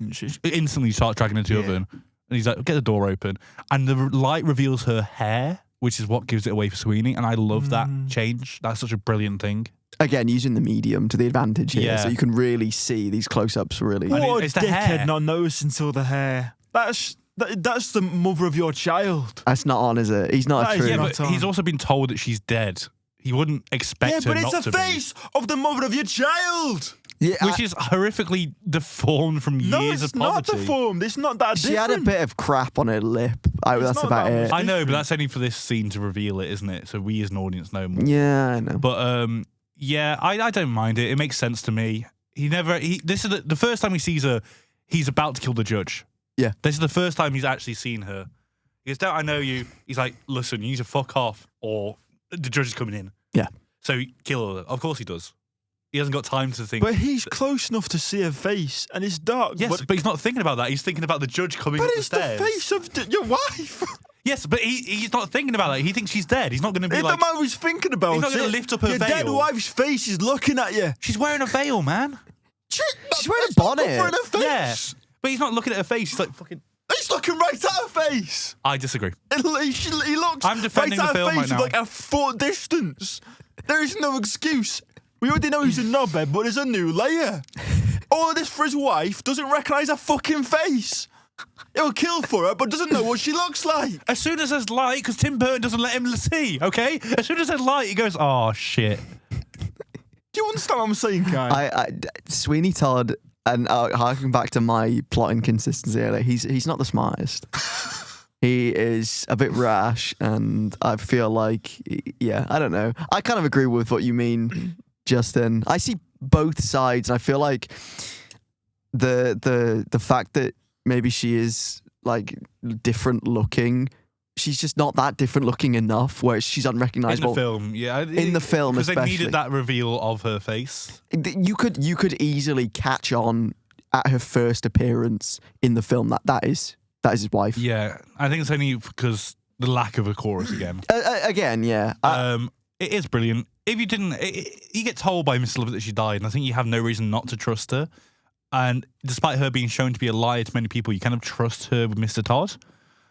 instantly starts dragging into the oven. And he's like, get the door open. And the light reveals her hair, which is what gives it away for Sweeney. And I love that change. That's such a brilliant thing. Again, using the medium to the advantage here, so you can really see these close-ups. Really, what a dickhead not noticing until the hair. That's the mother of your child. That's not on, is it? He's not true. Yeah, but he's also been told that she's dead. He wouldn't expect her not to be. Yeah, but it's the face of the mother of your child. Yeah, which is horrifically deformed from years of poverty. No, it's not deformed. It's not that different. She had a bit of crap on her lip. That's about it. I know, but that's only for this scene to reveal it, isn't it? So we as an audience know more. Yeah, I know. But yeah, I don't mind it. It makes sense to me. This is the first time he sees her. He's about to kill the judge. Yeah. This is the first time he's actually seen her. He goes, "Don't I know you?" He's like, "Listen, you need to fuck off, or the judge is coming in." Yeah. So kill her. Of course he does. He hasn't got time to think. But he's close enough to see her face, and it's dark. Yes, but he's not thinking about that. He's thinking about the judge coming up the stairs. But it's the face of your wife. Yes, but he's not thinking about that. He thinks she's dead. He's not going to be it like... It don't matter he's thinking about it. He's not going to lift up her veil. Your dead wife's face is looking at you. She's wearing a veil, man. She's wearing a bonnet. Covering her face. Yeah, but he's not looking at her face. He's like fucking... He's looking right at her face. I disagree. He looks I'm defending right at the film her face right now. with like a foot distance. There is no excuse. We already know he's a knobhead, but there's a new layer. All of this for his wife, doesn't recognise her fucking face. He'll kill for her, but doesn't know what she looks like. As soon as there's light, because Tim Burton doesn't let him see, okay? As soon as there's light, he goes, oh, shit. Do you understand what I'm saying, Kai? Sweeney Todd, and harking back to my plot inconsistency earlier, he's not the smartest. He is a bit rash, and I feel like, yeah, I don't know. I kind of agree with what you mean, Justin. I see both sides, and I feel like the fact that maybe she is like different looking, she's just not that different looking enough where she's unrecognizable. In the film, yeah. In the film, because especially. they needed that reveal of her face. You could easily catch on at her first appearance in the film that is his wife. Yeah, I think it's only because the lack of a chorus again. Again, yeah. It is brilliant. If you didn't, you get told by Mrs. Lovett that she died, and I think you have no reason not to trust her. And despite her being shown to be a liar to many people, you kind of trust her with Mr. Todd.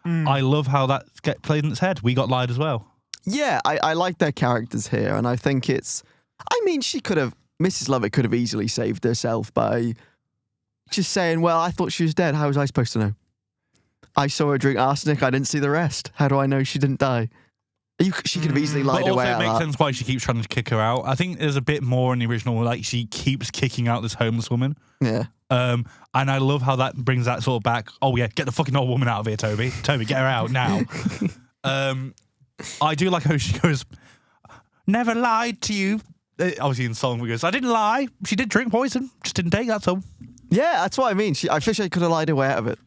I love how that gets played in its head. We got lied as well. Yeah, I like their characters here, and I think it's... I mean, Mrs. Lovett could have easily saved herself by just saying, well, I thought she was dead. How was I supposed to know? I saw her drink arsenic. I didn't see the rest. How do I know she didn't die? She could have easily lied away. But also, it makes sense why she keeps trying to kick her out. I think there's a bit more in the original, like she keeps kicking out this homeless woman. Yeah. And I love how that brings that sort of back. Oh yeah, get the fucking old woman out of here, Toby. Toby, get her out now. I do like how she goes, never lied to you. Obviously in song, we goes, I didn't lie. She did drink poison, just didn't take, that's all. Yeah, that's what I mean. I wish I could have lied her way out of it.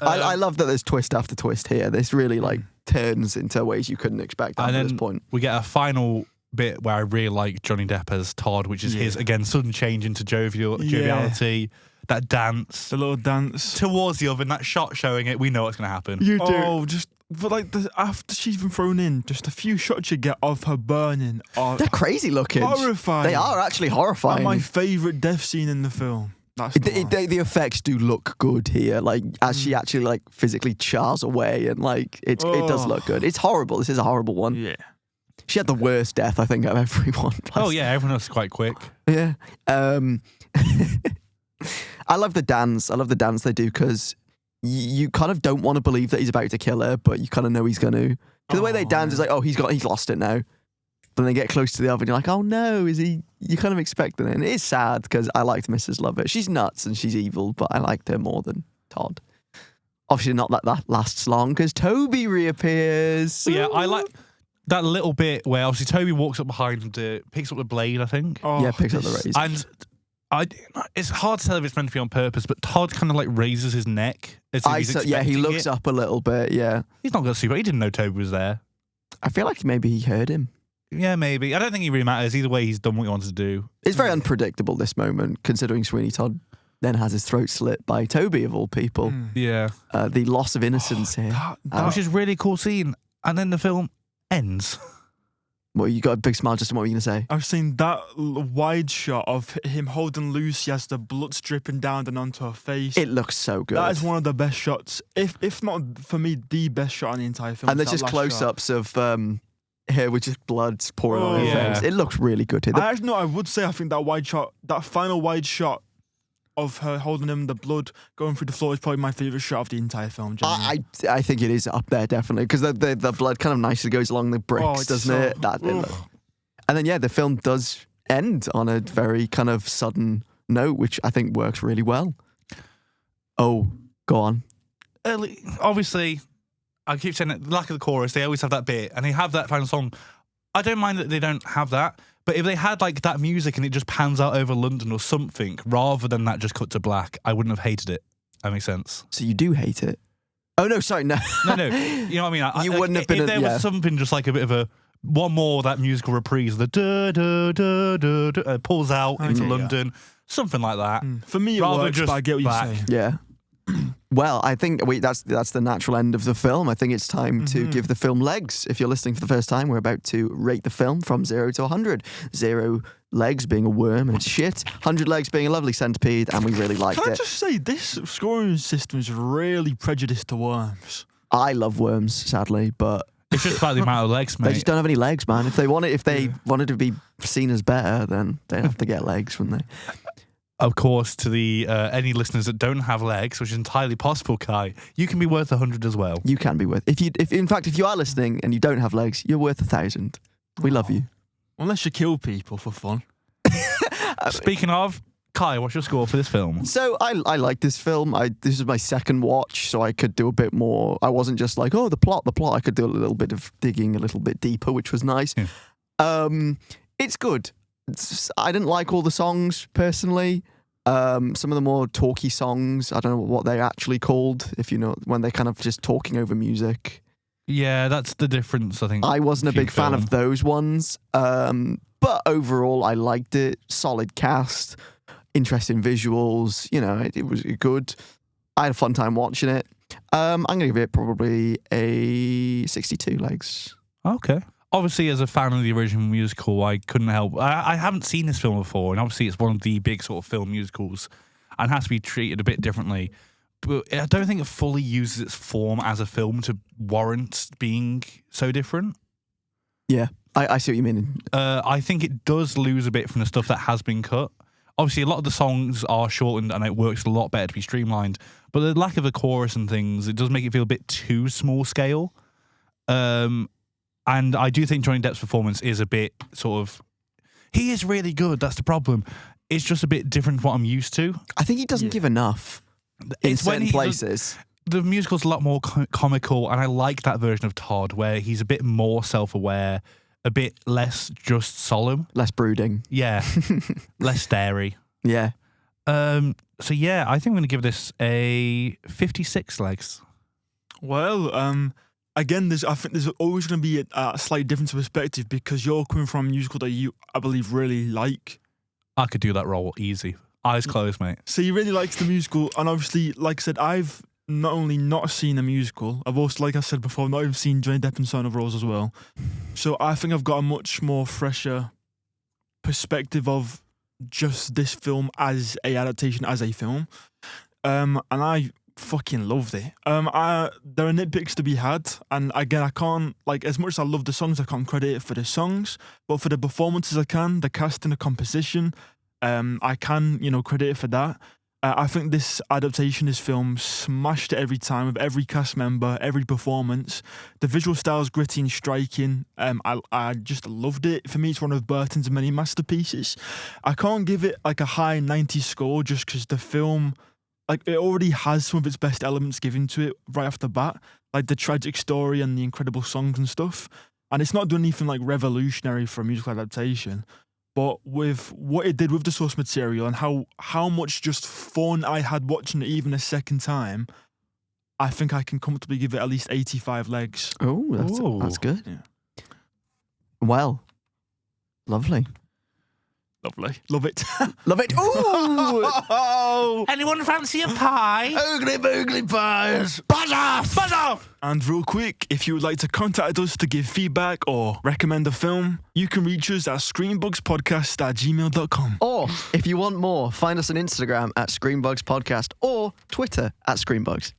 I love that there's twist after twist here. This really like turns into ways you couldn't expect at this point. We get a final bit where I really like Johnny Depp as Todd, which is his, again, sudden change into joviality, that dance. The little dance. Towards the oven, that shot showing it, we know what's going to happen. You do. Oh, but like after she's been thrown in, just a few shots you get of her burning are They're crazy looking. horrifying. They are actually horrifying. And my favourite death scene in the film. That's the effects do look good here, like as she actually like physically chars away, and like it does look good. It's horrible. This is a horrible one. Yeah. She had the worst death, I think, of everyone. Oh yeah, everyone else is quite quick. Yeah. I love the dance. I love the dance they do because you kind of don't want to believe that he's about to kill her, but you kind of know he's going to. Because the way they dance is like, oh, he's lost it now. Then they get close to the oven, you're like, oh no, is he? You kind of expecting it. And it is sad because I liked Mrs. Lovett. She's nuts and she's evil, but I liked her more than Todd. Obviously not that lasts long because Toby reappears. Yeah, I like that little bit where obviously Toby walks up behind and picks up the blade, I think. Yeah, picks up the razor. And it's hard to tell if it's meant to be on purpose, but Todd kind of like raises his neck. He looks up a little bit, yeah. He's not going to see, but he didn't know Toby was there. I feel like maybe he heard him. Yeah, maybe. I don't think it really matters. Either way, he's done what he wanted to do. It's very unpredictable, this moment, considering Sweeney Todd then has his throat slit by Toby, of all people. Yeah. The loss of innocence here. Which is a really cool scene. And then the film ends. Well, you got a big smile, Justin. What were you going to say? I've seen that wide shot of him holding Lucy as the blood's dripping down and onto her face. It looks so good. That is one of the best shots, if not for me, the best shot in the entire film. And there's just close-ups of her with just blood pouring on her face. It looks really good here. I would say I think that final wide shot of her holding him, the blood going through the floor is probably my favourite shot of the entire film. I think it is up there, definitely, because the blood kind of nicely goes along the bricks, doesn't it? And then, the film does end on a very kind of sudden note, which I think works really well. Oh, go on. Obviously, I keep saying that, lack of the chorus, they always have that bit, and they have that final song. I don't mind that they don't have that, but if they had like that music and it just pans out over London or something, rather than that just cut to black, I wouldn't have hated it. That makes sense. So you do hate it? Oh, no, sorry, no. No. You know what I mean? You wouldn't have been... If there was something just like a bit of a... One more, that musical reprise, the da-da-da-da-da, pulls out into London, something like that. For me, it works, but I get what you're saying. Yeah. Well, I think that's the natural end of the film. I think it's time to give the film legs. If you're listening for the first time, we're about to rate the film from 0 to 100. 0 legs being a worm and it's shit. 100 legs being a lovely centipede, and we really liked it. Can I just say, this scoring system is really prejudiced to worms. I love worms, sadly, but it's just about the amount of legs, mate. They just don't have any legs, man. If they wanted to be seen as better, then they'd have to get legs, wouldn't they? Of course, to the any listeners that don't have legs, which is entirely possible, Kai, you can be worth 100 as well. You can be worth. If in fact you are listening and you don't have legs, you're worth 1,000. We love you. Unless you kill people for fun. Speaking of, Kai, what's your score for this film? So I like this film. This is my second watch, so I could do a bit more. I wasn't just like, oh, the plot. I could do a little bit of digging a little bit deeper, which was nice. Yeah. It's good. I didn't like all the songs personally. Some of the more talky songs, I don't know what they're actually called, if you know, when they're kind of just talking over music. Yeah, that's the difference, I think. I wasn't a big fan of those ones. But overall, I liked it. Solid cast. Interesting visuals, it was good. I had a fun time watching it. I'm going to give it probably a 62 legs. Okay. Obviously, as a fan of the original musical, I couldn't help. I haven't seen this film before, and obviously it's one of the big sort of film musicals and has to be treated a bit differently. But I don't think it fully uses its form as a film to warrant being so different. Yeah, I see what you mean. I think it does lose a bit from the stuff that has been cut. Obviously, a lot of the songs are shortened and it works a lot better to be streamlined. But the lack of a chorus and things, it does make it feel a bit too small scale. And I do think Johnny Depp's performance is a bit sort of... He is really good, that's the problem. It's just a bit different from what I'm used to. I think he doesn't give enough in certain places. The musical's a lot more comical, and I like that version of Todd, where he's a bit more self-aware, a bit less just solemn. Less brooding. Yeah. Less starey. Yeah. So yeah, I think I'm going to give this a 56 legs. Well, again, I think there's always going to be a slight difference of perspective because you're coming from a musical that I believe, really like. I could do that role easy. Eyes closed, mate. So he really likes the musical, and obviously, like I said, I've not only not seen a musical, I've also, like I said before, not even seen Johnny Depp in certain roles as well. So I think I've got a much more fresher perspective of just this film as a adaptation, as a film. And I fucking loved it. There are nitpicks to be had, and again, I can't, like, as much as I love the songs, I can't credit it for the songs, but for the performances I can, the casting, the composition, I can, credit it for that. I think this adaptation, this film, smashed it every time with every cast member, every performance. The visual style is gritty and striking. I just loved it. For me, it's one of Burton's many masterpieces. I can't give it like a high 90 score just because the film, like, it already has some of its best elements given to it right off the bat, like the tragic story and the incredible songs and stuff. And it's not doing anything like revolutionary for a musical adaptation. But with what it did with the source material and how much just fun I had watching it even a second time, I think I can comfortably give it at least 85 legs. Oh, that's good. Yeah. Well, lovely. Lovely. Love it. Love it. Ooh! Anyone fancy a pie? Oogly boogly pies. Buzz off! Buzz off! And real quick, if you would like to contact us to give feedback or recommend a film, you can reach us at screenbugspodcast@gmail.com. Or if you want more, find us on Instagram at ScreenBugs Podcast or Twitter at ScreenBugs.